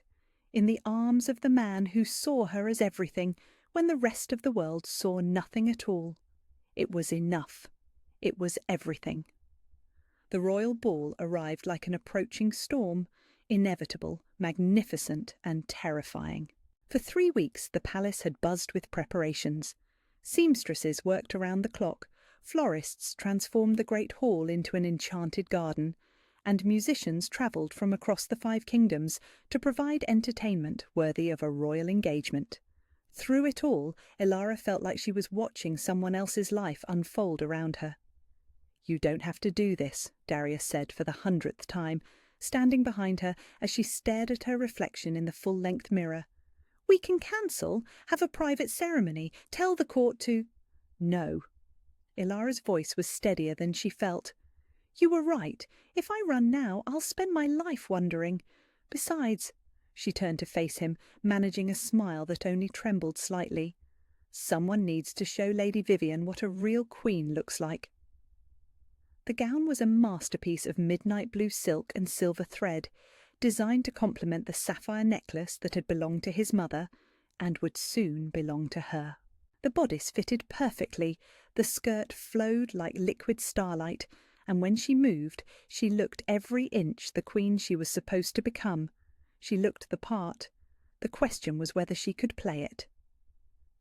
in the arms of the man who saw her as everything when the rest of the world saw nothing at all. It was enough. It was everything. The royal ball arrived like an approaching storm, inevitable, magnificent, and terrifying. For 3 weeks the palace had buzzed with preparations. Seamstresses worked around the clock, florists transformed the great hall into an enchanted garden, and musicians travelled from across the 5 kingdoms to provide entertainment worthy of a royal engagement. Through it all, Ilara felt like she was watching someone else's life unfold around her. You don't have to do this, Darius said for the 100th time, standing behind her as she stared at her reflection in the full-length mirror. We can cancel, have a private ceremony, tell the court to... No. Ilara's voice was steadier than she felt. You were right. If I run now, I'll spend my life wondering. Besides... She turned to face him, managing a smile that only trembled slightly. Someone needs to show Lady Vivian what a real queen looks like. The gown was a masterpiece of midnight blue silk and silver thread, designed to complement the sapphire necklace that had belonged to his mother and would soon belong to her. The bodice fitted perfectly, the skirt flowed like liquid starlight, and when she moved, she looked every inch the queen she was supposed to become. She looked the part. The question was whether she could play it.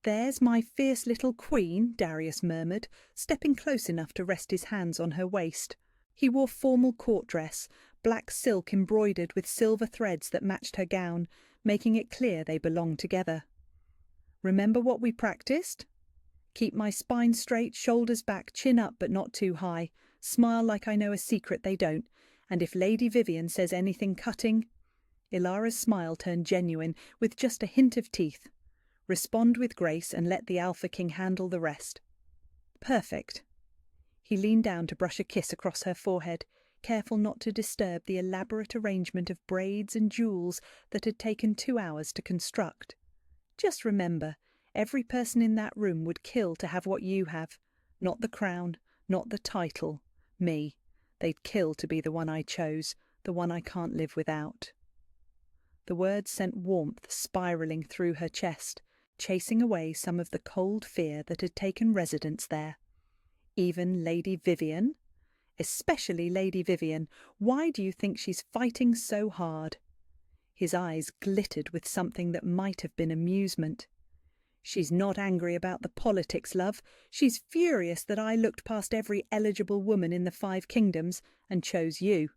There's my fierce little queen, Darius murmured, stepping close enough to rest his hands on her waist. He wore formal court dress, black silk embroidered with silver threads that matched her gown, making it clear they belonged together. Remember what we practiced? Keep my spine straight, shoulders back, chin up but not too high. Smile like I know a secret they don't. And if Lady Vivian says anything cutting... Ilara's smile turned genuine, with just a hint of teeth. Respond with grace and let the Alpha King handle the rest. Perfect. He leaned down to brush a kiss across her forehead, careful not to disturb the elaborate arrangement of braids and jewels that had taken 2 hours to construct. Just remember, Every person in that room would kill to have what you have. Not the crown, not the title. Me. They'd kill to be the one I chose, the one I can't live without." The words sent warmth spiralling through her chest, chasing away some of the cold fear that had taken residence there. Even Lady Vivian? Especially Lady Vivian. Why do you think she's fighting so hard? His eyes glittered with something that might have been amusement. "She's not angry about the politics, love. She's furious that I looked past every eligible woman in the 5 kingdoms and chose you."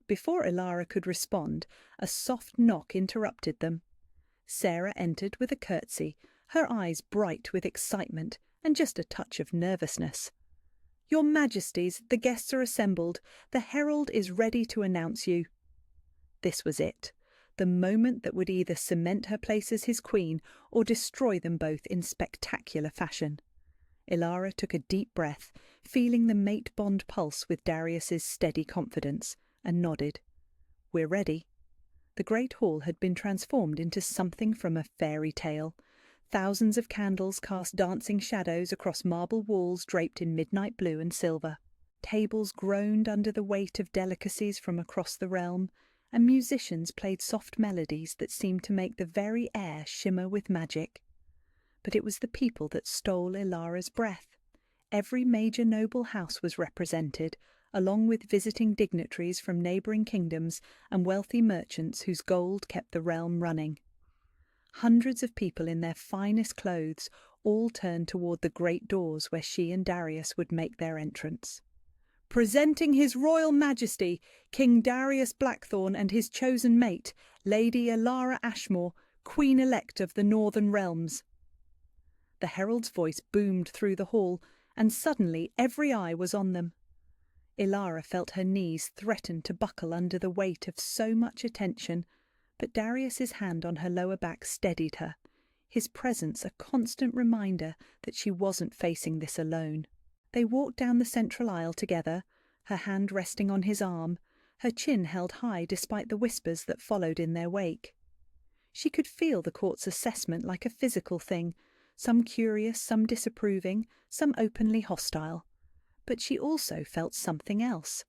Before Ilara could respond, a soft knock interrupted them. Sarah entered with a curtsy, her eyes bright with excitement and just a touch of nervousness. "Your Majesties, the guests are assembled. The herald is ready to announce you." This was it, the moment that would either cement her place as his queen or destroy them both in spectacular fashion. Ilara took a deep breath, feeling the mate bond pulse with Darius's steady confidence, and nodded. "We're ready." The great hall had been transformed into something from a fairy tale. Thousands of candles cast dancing shadows across marble walls draped in midnight blue and silver. Tables groaned under the weight of delicacies from across the realm, and musicians played soft melodies that seemed to make the very air shimmer with magic. But it was the people that stole Ilara's breath. Every major noble house was represented, along with visiting dignitaries from neighbouring kingdoms and wealthy merchants whose gold kept the realm running. Hundreds of people in their finest clothes all turned toward the great doors where she and Darius would make their entrance. "Presenting His Royal Majesty, King Darius Blackthorn and his chosen mate, Lady Ilara Ashmore, Queen-elect of the Northern Realms." The herald's voice boomed through the hall, and suddenly every eye was on them. Ilara felt her knees threaten to buckle under the weight of so much attention, but Darius's hand on her lower back steadied her, his presence a constant reminder that she wasn't facing this alone. They walked down the central aisle together, her hand resting on his arm, her chin held high despite the whispers that followed in their wake. She could feel the court's assessment like a physical thing, some curious, some disapproving, some openly hostile. But she also felt something else.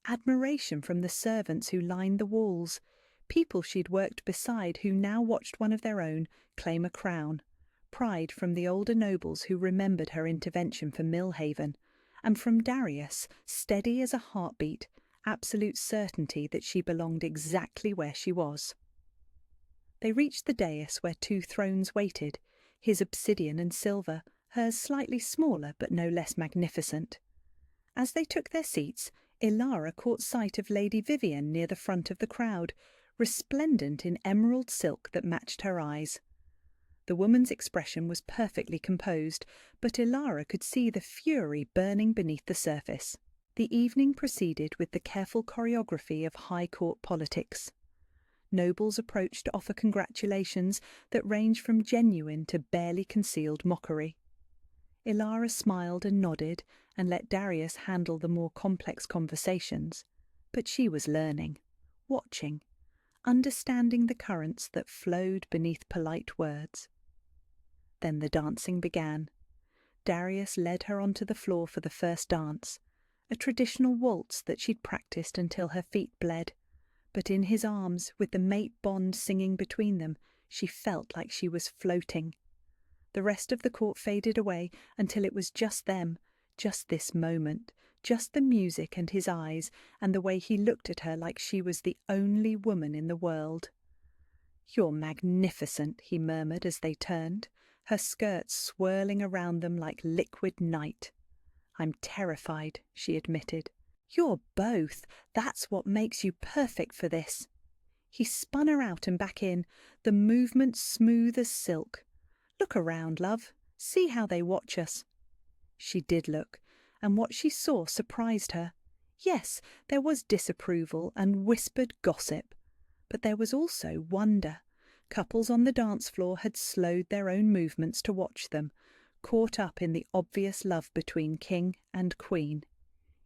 Admiration from the servants who lined the walls, people she'd worked beside who now watched one of their own claim a crown, pride from the older nobles who remembered her intervention for Millhaven, and from Darius, steady as a heartbeat, absolute certainty that she belonged exactly where she was. They reached the dais where 2 thrones waited, his obsidian and silver, hers slightly smaller but no less magnificent. As they took their seats, Ilara caught sight of Lady Vivian near the front of the crowd, resplendent in emerald silk that matched her eyes. The woman's expression was perfectly composed, but Ilara could see the fury burning beneath the surface. The evening proceeded with the careful choreography of high court politics. Nobles approached to offer congratulations that ranged from genuine to barely concealed mockery. Ilara smiled and nodded and let Darius handle the more complex conversations, but she was learning, watching, understanding the currents that flowed beneath polite words. Then the dancing began. Darius led her onto the floor for the first dance, a traditional waltz that she'd practiced until her feet bled, but in his arms, with the mate bond singing between them, she felt like she was floating. The rest of the court faded away until it was just them, just this moment, just the music and his eyes, and the way he looked at her like she was the only woman in the world. "You're magnificent," he murmured as they turned, her skirts swirling around them like liquid night. "I'm terrified," she admitted. "You're both. That's what makes you perfect for this." He spun her out and back in, the movement smooth as silk. "Look around, love. See how they watch us." She did look, and what she saw surprised her. Yes, there was disapproval and whispered gossip, but there was also wonder. Couples on the dance floor had slowed their own movements to watch them, caught up in the obvious love between king and queen.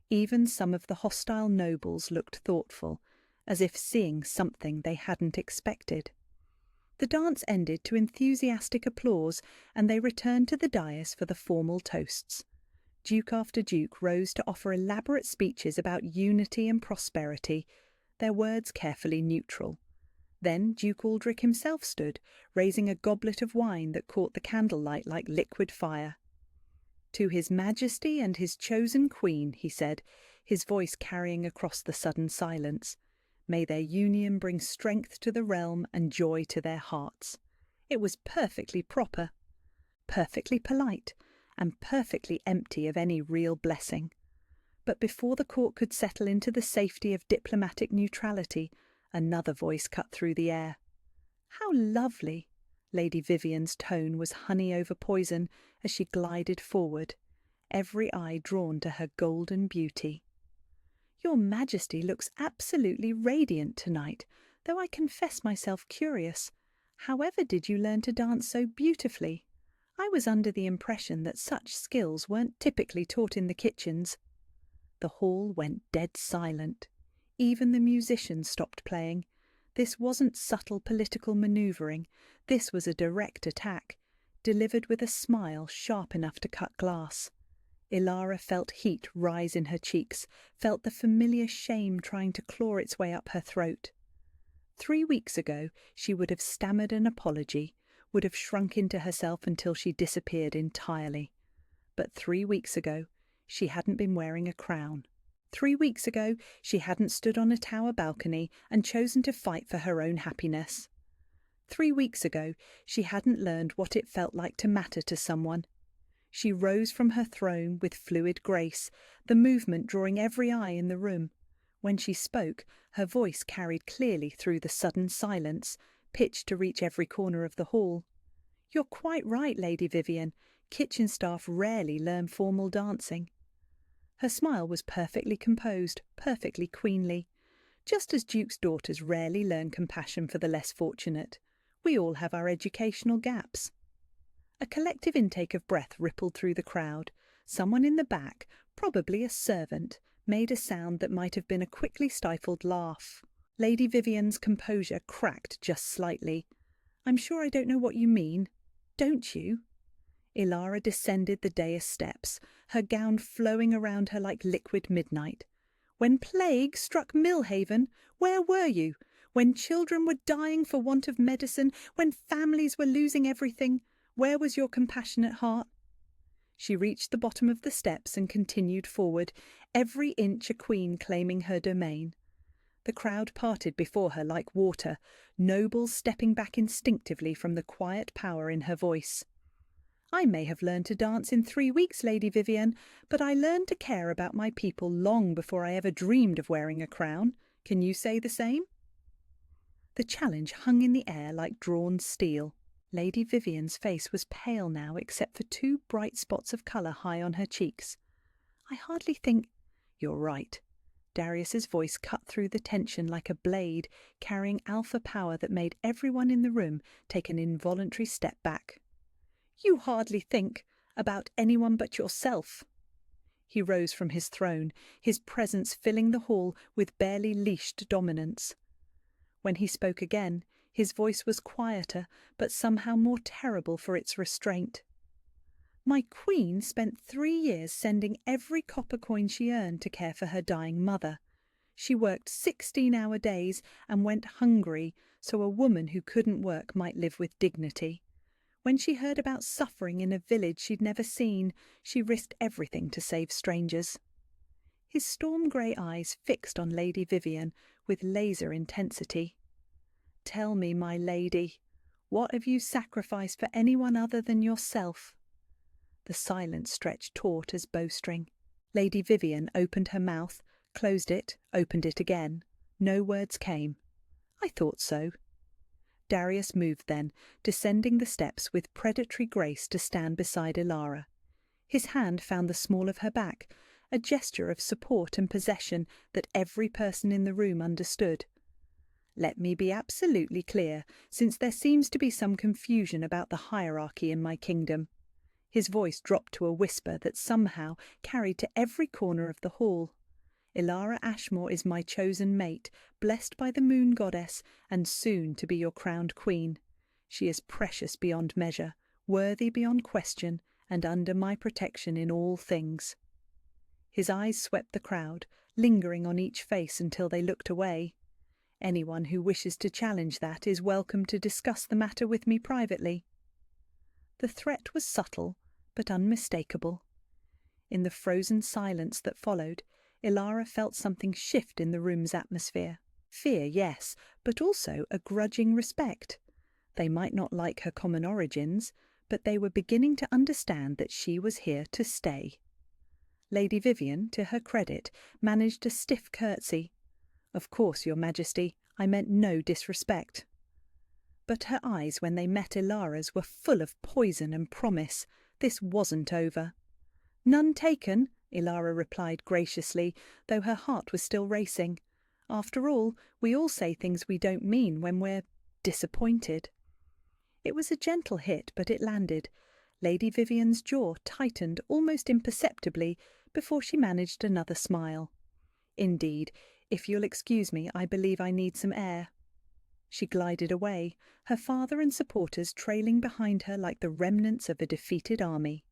Even some of the hostile nobles looked thoughtful, as if seeing something they hadn't expected. The dance ended to enthusiastic applause, and they returned to the dais for the formal toasts. Duke after duke rose to offer elaborate speeches about unity and prosperity, their words carefully neutral. Then Duke Aldrich himself stood, raising a goblet of wine that caught the candlelight like liquid fire. "To His Majesty and his chosen Queen," he said, his voice carrying across the sudden silence. "May their union bring strength to the realm and joy to their hearts." It was perfectly proper, perfectly polite, and perfectly empty of any real blessing. But before the court could settle into the safety of diplomatic neutrality, another voice cut through the air. "How lovely!" Lady Vivian's tone was honey over poison as she glided forward, every eye drawn to her golden beauty. "Your Majesty looks absolutely radiant tonight, though I confess myself curious. However did you learn to dance so beautifully? I was under the impression that such skills weren't typically taught in the kitchens." The hall went dead silent. Even the musicians stopped playing. This wasn't subtle political manoeuvring. This was a direct attack, delivered with a smile sharp enough to cut glass. Ilara felt heat rise in her cheeks, felt the familiar shame trying to claw its way up her throat. 3 weeks ago, she would have stammered an apology, would have shrunk into herself until she disappeared entirely. But 3 weeks ago, she hadn't been wearing a crown. 3 weeks ago, she hadn't stood on a tower balcony and chosen to fight for her own happiness. 3 weeks ago, she hadn't learned what it felt like to matter to someone. She rose from her throne with fluid grace, the movement drawing every eye in the room. When she spoke, her voice carried clearly through the sudden silence, pitched to reach every corner of the hall. "You're quite right, Lady Vivian. Kitchen staff rarely learn formal dancing." Her smile was perfectly composed, perfectly queenly. Just as Duke's daughters rarely learn compassion for the less fortunate. We all have our educational gaps. A collective intake of breath rippled through the crowd. Someone in the back, probably a servant, made a sound that might have been a quickly stifled laugh. Lady Vivian's composure cracked just slightly. "I'm sure I don't know what you mean. Don't you?" Ilara descended the dais steps, her gown flowing around her like liquid midnight. "When plague struck Millhaven, where were you? When children were dying for want of medicine, when families were losing everything, where was your compassionate heart?" She reached the bottom of the steps and continued forward, every inch a queen claiming her domain. The crowd parted before her like water, nobles stepping back instinctively from the quiet power in her voice. "I may have learned to dance in 3 weeks, Lady Vivian, but I learned to care about my people long before I ever dreamed of wearing a crown. Can you say the same?" The challenge hung in the air like drawn steel. Lady Vivian's face was pale now except for 2 bright spots of colour high on her cheeks. "I hardly think—" "You're right." Darius's voice cut through the tension like a blade, carrying alpha power that made everyone in the room take an involuntary step back. "You hardly think about anyone but yourself." He rose from his throne, his presence filling the hall with barely leashed dominance. When he spoke again, his voice was quieter, but somehow more terrible for its restraint. "My queen spent 3 years sending every copper coin she earned to care for her dying mother. She worked 16-hour days and went hungry so a woman who couldn't work might live with dignity. When she heard about suffering in a village she'd never seen, she risked everything to save strangers." His storm-grey eyes fixed on Lady Vivian with laser intensity. "Tell me, my lady, what have you sacrificed for anyone other than yourself?" The silence stretched taut as bowstring. Lady Vivian opened her mouth, closed it, opened it again. No words came. "I thought so." Darius moved then, descending the steps with predatory grace to stand beside Ilara. His hand found the small of her back, a gesture of support and possession that every person in the room understood. "Let me be absolutely clear, since there seems to be some confusion about the hierarchy in my kingdom." His voice dropped to a whisper that somehow carried to every corner of the hall. "Ilara Ashmore is my chosen mate, blessed by the moon goddess, and soon to be your crowned queen. She is precious beyond measure, worthy beyond question, and under my protection in all things." His eyes swept the crowd, lingering on each face until they looked away. "Anyone who wishes to challenge that is welcome to discuss the matter with me privately." The threat was subtle, but unmistakable. In the frozen silence that followed, Ilara felt something shift in the room's atmosphere. Fear, yes, but also a grudging respect. They might not like her common origins, but they were beginning to understand that she was here to stay. Lady Vivian, to her credit, managed a stiff curtsy. "Of course, Your Majesty, I meant no disrespect." But her eyes, when they met Ilara's, were full of poison and promise. This wasn't over. "None taken," Ilara replied graciously, though her heart was still racing. "After all, we all say things we don't mean when we're disappointed." It was a gentle hit, but it landed. Lady Vivian's jaw tightened almost imperceptibly before she managed another smile. "Indeed, if you'll excuse me, I believe I need some air." She glided away, her father and supporters trailing behind her like the remnants of a defeated army.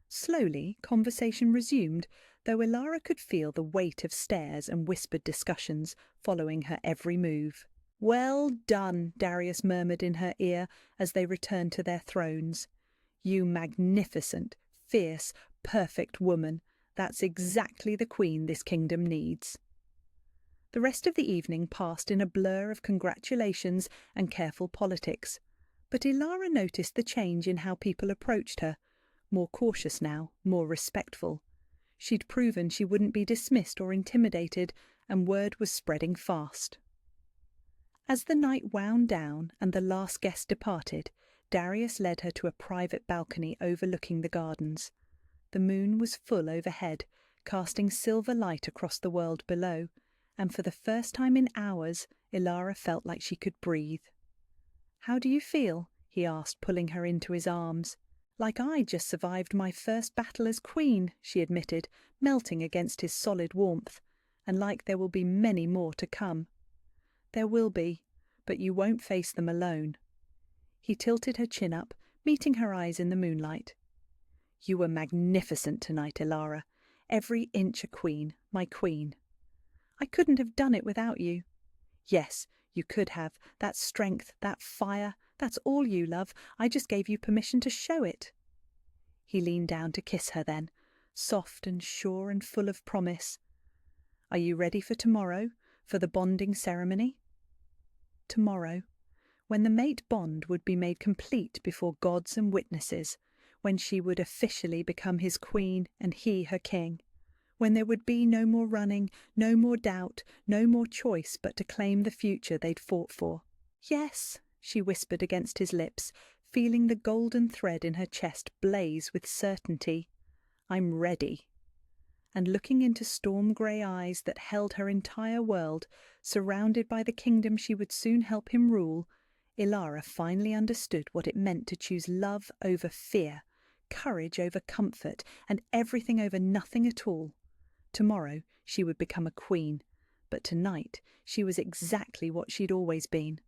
Slowly, conversation resumed, though Ilara could feel the weight of stares and whispered discussions following her every move. "Well done," Darius murmured in her ear as they returned to their thrones. "You magnificent, fierce, perfect woman. That's exactly the queen this kingdom needs." The rest of the evening passed in a blur of congratulations and careful politics, but Ilara noticed the change in how people approached her. More cautious now, more respectful. She'd proven she wouldn't be dismissed or intimidated, and word was spreading fast. As the night wound down and the last guest departed, Darius led her to a private balcony overlooking the gardens. The moon was full overhead, casting silver light across the world below, and for the first time in hours, Ilara felt like she could breathe. "How do you feel?" he asked, pulling her into his arms. "Like I just survived my first battle as queen," she admitted, melting against his solid warmth, "and like there will be many more to come." "There will be, but you won't face them alone." He tilted her chin up, meeting her eyes in the moonlight. "You were magnificent tonight, Ilara. Every inch a queen, my queen." "I couldn't have done it without you." "Yes, you could have. That strength, that fire, that's all you, love. I just gave you permission to show it." He leaned down to kiss her then, soft and sure and full of promise. "Are you ready for tomorrow, for the bonding ceremony?" Tomorrow, when the mate bond would be made complete before gods and witnesses, when she would officially become his queen and he her king, when there would be no more running, no more doubt, no more choice but to claim the future they'd fought for. "Yes," she whispered against his lips, feeling the golden thread in her chest blaze with certainty. "I'm ready." And looking into storm-grey eyes that held her entire world, surrounded by the kingdom she would soon help him rule, Ilara finally understood what it meant to choose love over fear, courage over comfort, and everything over nothing at all. Tomorrow she would become a queen, but tonight she was exactly what she'd always been.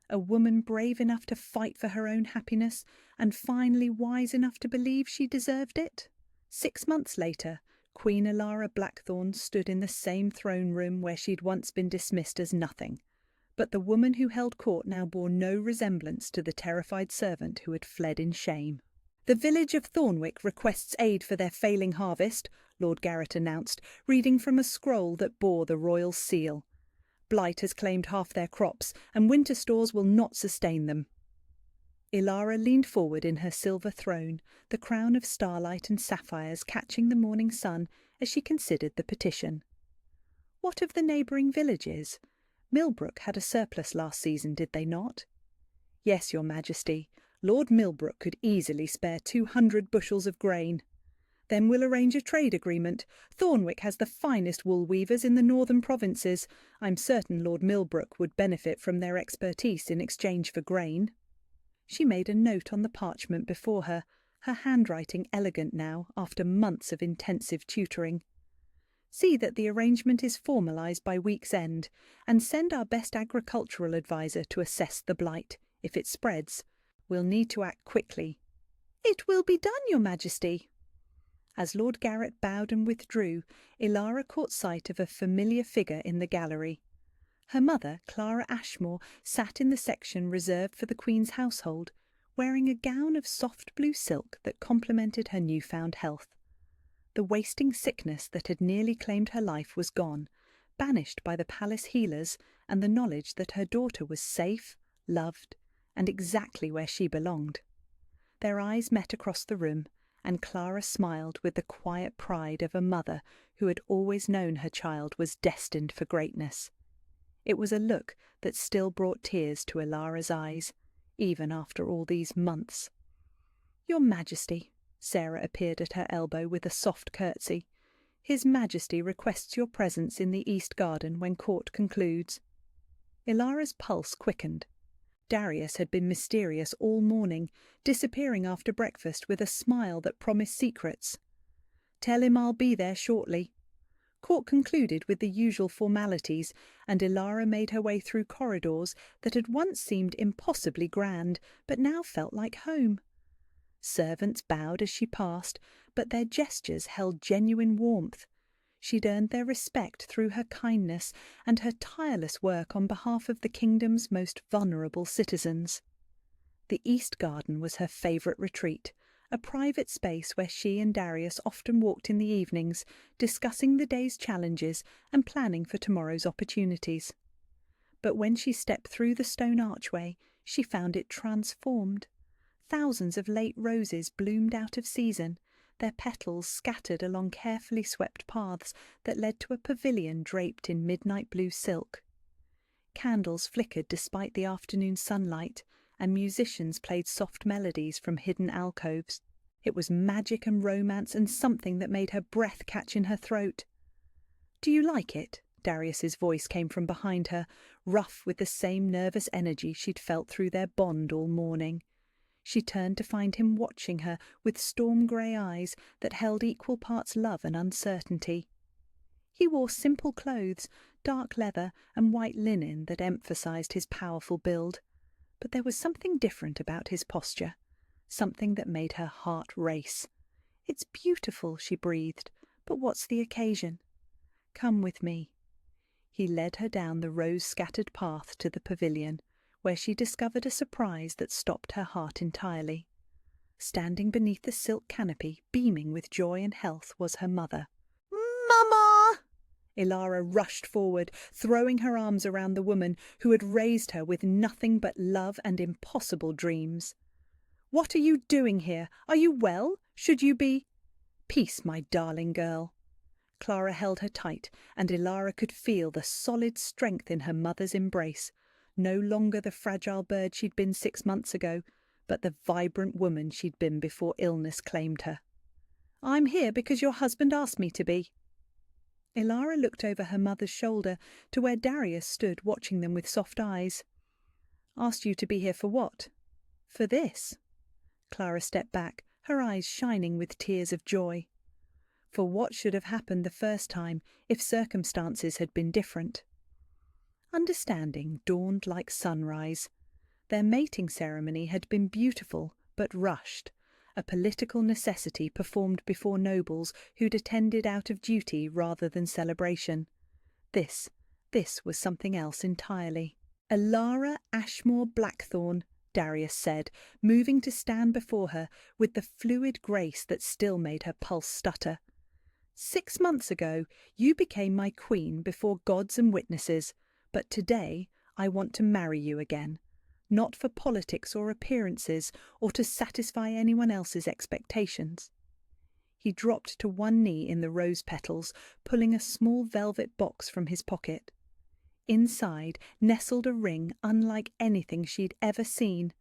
A woman brave enough to fight for her own happiness, and finally wise enough to believe she deserved it. 6 months later, Queen Ilara Blackthorn stood in the same throne room where she'd once been dismissed as nothing. But the woman who held court now bore no resemblance to the terrified servant who had fled in shame. "The village of Thornwick requests aid for their failing harvest," Lord Garrett announced, reading from a scroll that bore the royal seal. "Blight has claimed half their crops, and winter stores will not sustain them." Ilara leaned forward in her silver throne, the crown of starlight and sapphires catching the morning sun as she considered the petition. "What of the neighbouring villages? Millbrook had a surplus last season, did they not?" "Yes, Your Majesty. Lord Millbrook could easily spare 200 bushels of grain." "Then we'll arrange a trade agreement. Thornwick has the finest wool weavers in the northern provinces. I'm certain Lord Millbrook would benefit from their expertise in exchange for grain." She made a note on the parchment before her, her handwriting elegant now after months of intensive tutoring. "See that the arrangement is formalised by week's end, and send our best agricultural adviser to assess the blight. If it spreads, we'll need to act quickly." "It will be done, Your Majesty." As Lord Garrett bowed and withdrew, Ilara caught sight of a familiar figure in the gallery. Her mother, Clara Ashmore, sat in the section reserved for the Queen's household, wearing a gown of soft blue silk that complemented her newfound health. The wasting sickness that had nearly claimed her life was gone, banished by the palace healers and the knowledge that her daughter was safe, loved, and exactly where she belonged. Their eyes met across the room, and Clara smiled with the quiet pride of a mother who had always known her child was destined for greatness. It was a look that still brought tears to Ilara's eyes, even after all these months. "Your Majesty," Sarah appeared at her elbow with a soft curtsy. "His Majesty requests your presence in the East Garden when court concludes." Ilara's pulse quickened. Darius had been mysterious all morning, disappearing after breakfast with a smile that promised secrets. "Tell him I'll be there shortly." Court concluded with the usual formalities, and Ilara made her way through corridors that had once seemed impossibly grand, but now felt like home. Servants bowed as she passed, but their gestures held genuine warmth. She'd earned their respect through her kindness and her tireless work on behalf of the kingdom's most vulnerable citizens. The East Garden was her favourite retreat, a private space where she and Darius often walked in the evenings, discussing the day's challenges and planning for tomorrow's opportunities. But when she stepped through the stone archway, she found it transformed. Thousands of late roses bloomed out of season, their petals scattered along carefully swept paths that led to a pavilion draped in midnight blue silk. Candles flickered despite the afternoon sunlight, and musicians played soft melodies from hidden alcoves. It was magic and romance and something that made her breath catch in her throat. "Do you like it?" Darius's voice came from behind her, rough with the same nervous energy she'd felt through their bond all morning. She turned to find him watching her with storm-grey eyes that held equal parts love and uncertainty. He wore simple clothes, dark leather and white linen that emphasised his powerful build. But there was something different about his posture, something that made her heart race. "It's beautiful," she breathed, "but what's the occasion?" "Come with me." He led her down the rose-scattered path to the pavilion, where she discovered a surprise that stopped her heart entirely. Standing beneath the silk canopy, beaming with joy and health, was her mother. "Mama!" Ilara rushed forward, throwing her arms around the woman who had raised her with nothing but love and impossible dreams. "What are you doing here? Are you well? Should you be—" "Peace, my darling girl." Clara held her tight, and Ilara could feel the solid strength in her mother's embrace. No longer the fragile bird she'd been 6 months ago, but the vibrant woman she'd been before illness claimed her. "I'm here because your husband asked me to be." Ilara looked over her mother's shoulder to where Darius stood watching them with soft eyes. "Asked you to be here for what?" "For this." Clara stepped back, her eyes shining with tears of joy. For what should have happened the first time if circumstances had been different? Understanding dawned like sunrise. Their mating ceremony had been beautiful but rushed, a political necessity performed before nobles who'd attended out of duty rather than celebration. This was something else entirely. "Ilara Ashmore Blackthorn," Darius said, moving to stand before her with the fluid grace that still made her pulse stutter. "6 months ago, you became my queen before gods and witnesses, but today I want to marry you again, not for politics or appearances or to satisfy anyone else's expectations." He dropped to one knee in the rose petals, pulling a small velvet box from his pocket. Inside nestled a ring unlike anything she'd ever seen.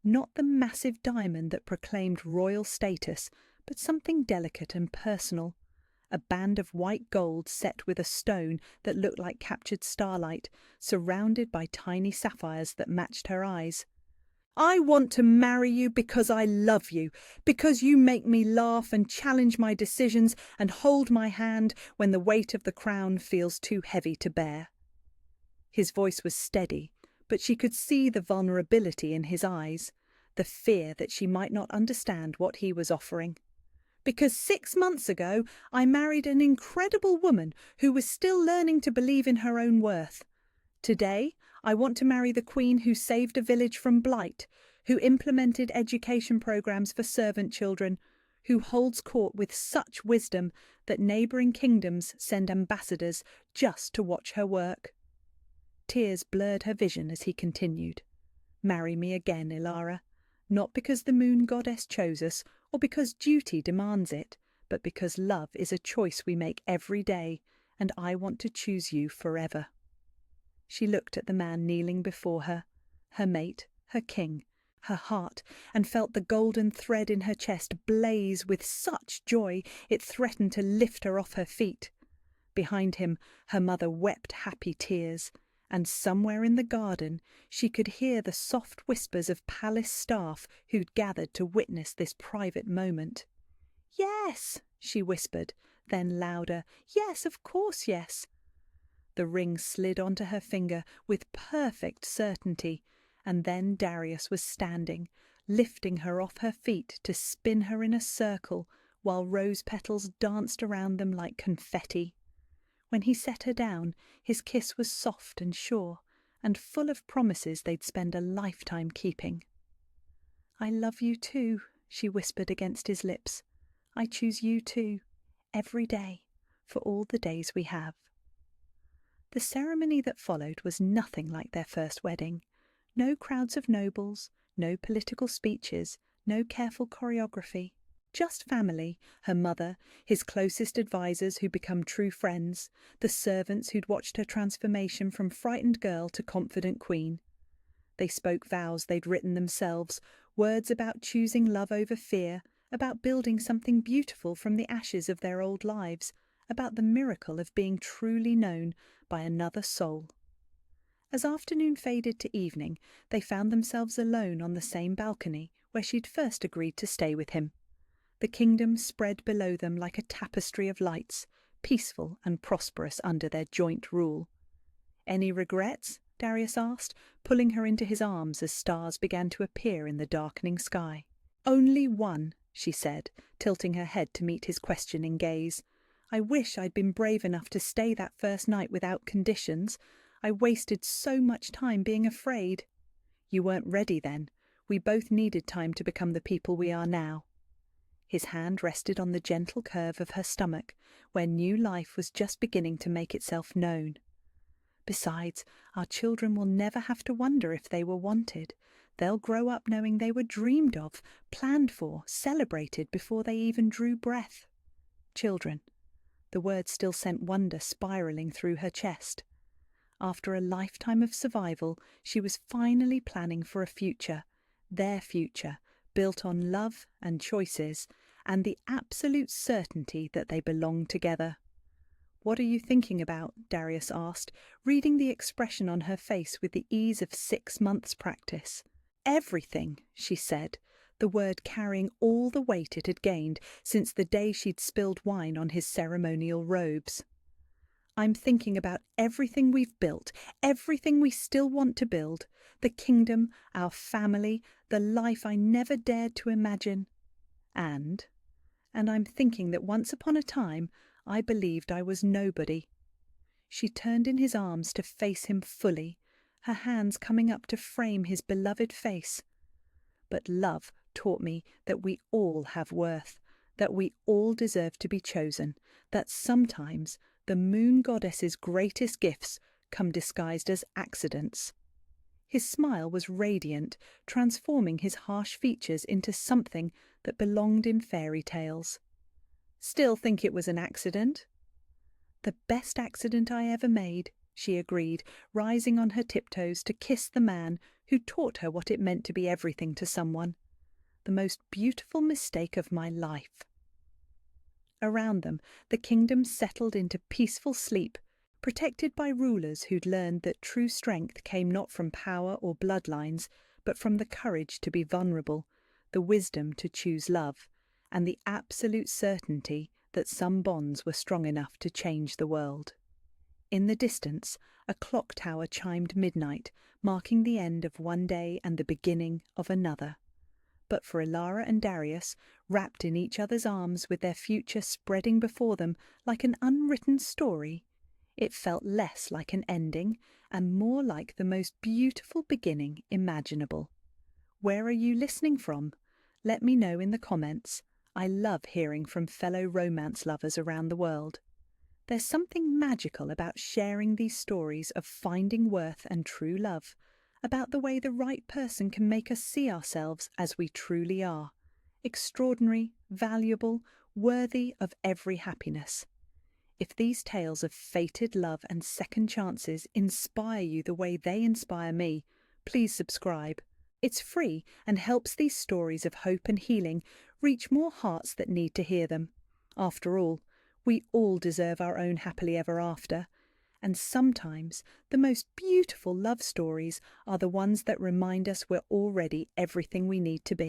Not the massive diamond that proclaimed royal status, but something delicate and personal. A band of white gold set with a stone that looked like captured starlight, surrounded by tiny sapphires that matched her eyes. "I want to marry you because I love you, because you make me laugh and challenge my decisions and hold my hand when the weight of the crown feels too heavy to bear." His voice was steady, but she could see the vulnerability in his eyes, the fear that she might not understand what he was offering. "Because 6 months ago I married an incredible woman who was still learning to believe in her own worth. Today I want to marry the queen who saved a village from blight, who implemented education programs for servant children, who holds court with such wisdom that neighbouring kingdoms send ambassadors just to watch her work." Tears blurred her vision as he continued. "Marry me again, Ilara, not because the moon goddess chose us or because duty demands it, but because love is a choice we make every day, and I want to choose you forever." She looked at the man kneeling before her, her mate, her king, her heart, and felt the golden thread in her chest blaze with such joy it threatened to lift her off her feet. Behind him, her mother wept happy tears, and somewhere in the garden she could hear the soft whispers of palace staff who'd gathered to witness this private moment. "Yes," she whispered, then louder, "Yes, of course, yes." The ring slid onto her finger with perfect certainty, and then Darius was standing, lifting her off her feet to spin her in a circle while rose petals danced around them like confetti. When he set her down, his kiss was soft and sure, and full of promises they'd spend a lifetime keeping. "I love you too," she whispered against his lips. "I choose you too, every day, for all the days we have." The ceremony that followed was nothing like their first wedding. No crowds of nobles, no political speeches, no careful choreography. Just family, her mother, his closest advisors who become true friends, the servants who'd watched her transformation from frightened girl to confident queen. They spoke vows they'd written themselves, words about choosing love over fear, about building something beautiful from the ashes of their old lives, about the miracle of being truly known by another soul. As afternoon faded to evening, they found themselves alone on the same balcony where she'd first agreed to stay with him. The kingdom spread below them like a tapestry of lights, peaceful and prosperous under their joint rule. "Any regrets?" Darius asked, pulling her into his arms as stars began to appear in the darkening sky. "Only one," she said, tilting her head to meet his questioning gaze. "I wish I'd been brave enough to stay that first night without conditions. I wasted so much time being afraid." "You weren't ready then. We both needed time to become the people we are now." His hand rested on the gentle curve of her stomach, where new life was just beginning to make itself known. "Besides, our children will never have to wonder if they were wanted. They'll grow up knowing they were dreamed of, planned for, celebrated before they even drew breath." Children. The word still sent wonder spiralling through her chest. After a lifetime of survival, she was finally planning for a future, their future, built on love and choices, and the absolute certainty that they belonged together. "What are you thinking about?" Darius asked, reading the expression on her face with the ease of 6 months' practice. "Everything," she said, the word carrying all the weight it had gained since the day she'd spilled wine on his ceremonial robes. "I'm thinking about everything we've built, everything we still want to build, the kingdom, our family, the life I never dared to imagine. And I'm thinking that once upon a time I believed I was nobody." She turned in his arms to face him fully, her hands coming up to frame his beloved face. "But love taught me that we all have worth, that we all deserve to be chosen, that sometimes the moon goddess's greatest gifts come disguised as accidents." His smile was radiant, transforming his harsh features into something that belonged in fairy tales. "Still think it was an accident?" "The best accident I ever made," she agreed, rising on her tiptoes to kiss the man who taught her what it meant to be everything to someone. "The most beautiful mistake of my life." Around them, the kingdom settled into peaceful sleep, protected by rulers who'd learned that true strength came not from power or bloodlines, but from the courage to be vulnerable, the wisdom to choose love, and the absolute certainty that some bonds were strong enough to change the world. In the distance, a clock tower chimed midnight, marking the end of one day and the beginning of another. But for Ilara and Darius, wrapped in each other's arms with their future spreading before them like an unwritten story, it felt less like an ending and more like the most beautiful beginning imaginable. Where are you listening from? Let me know in the comments. I love hearing from fellow romance lovers around the world. There's something magical about sharing these stories of finding worth and true love, about the way the right person can make us see ourselves as we truly are, extraordinary, valuable, worthy of every happiness. If these tales of fated love and second chances inspire you the way they inspire me, please subscribe. It's free and helps these stories of hope and healing reach more hearts that need to hear them. After all, we all deserve our own happily ever after, and sometimes the most beautiful love stories are the ones that remind us we're already everything we need to be.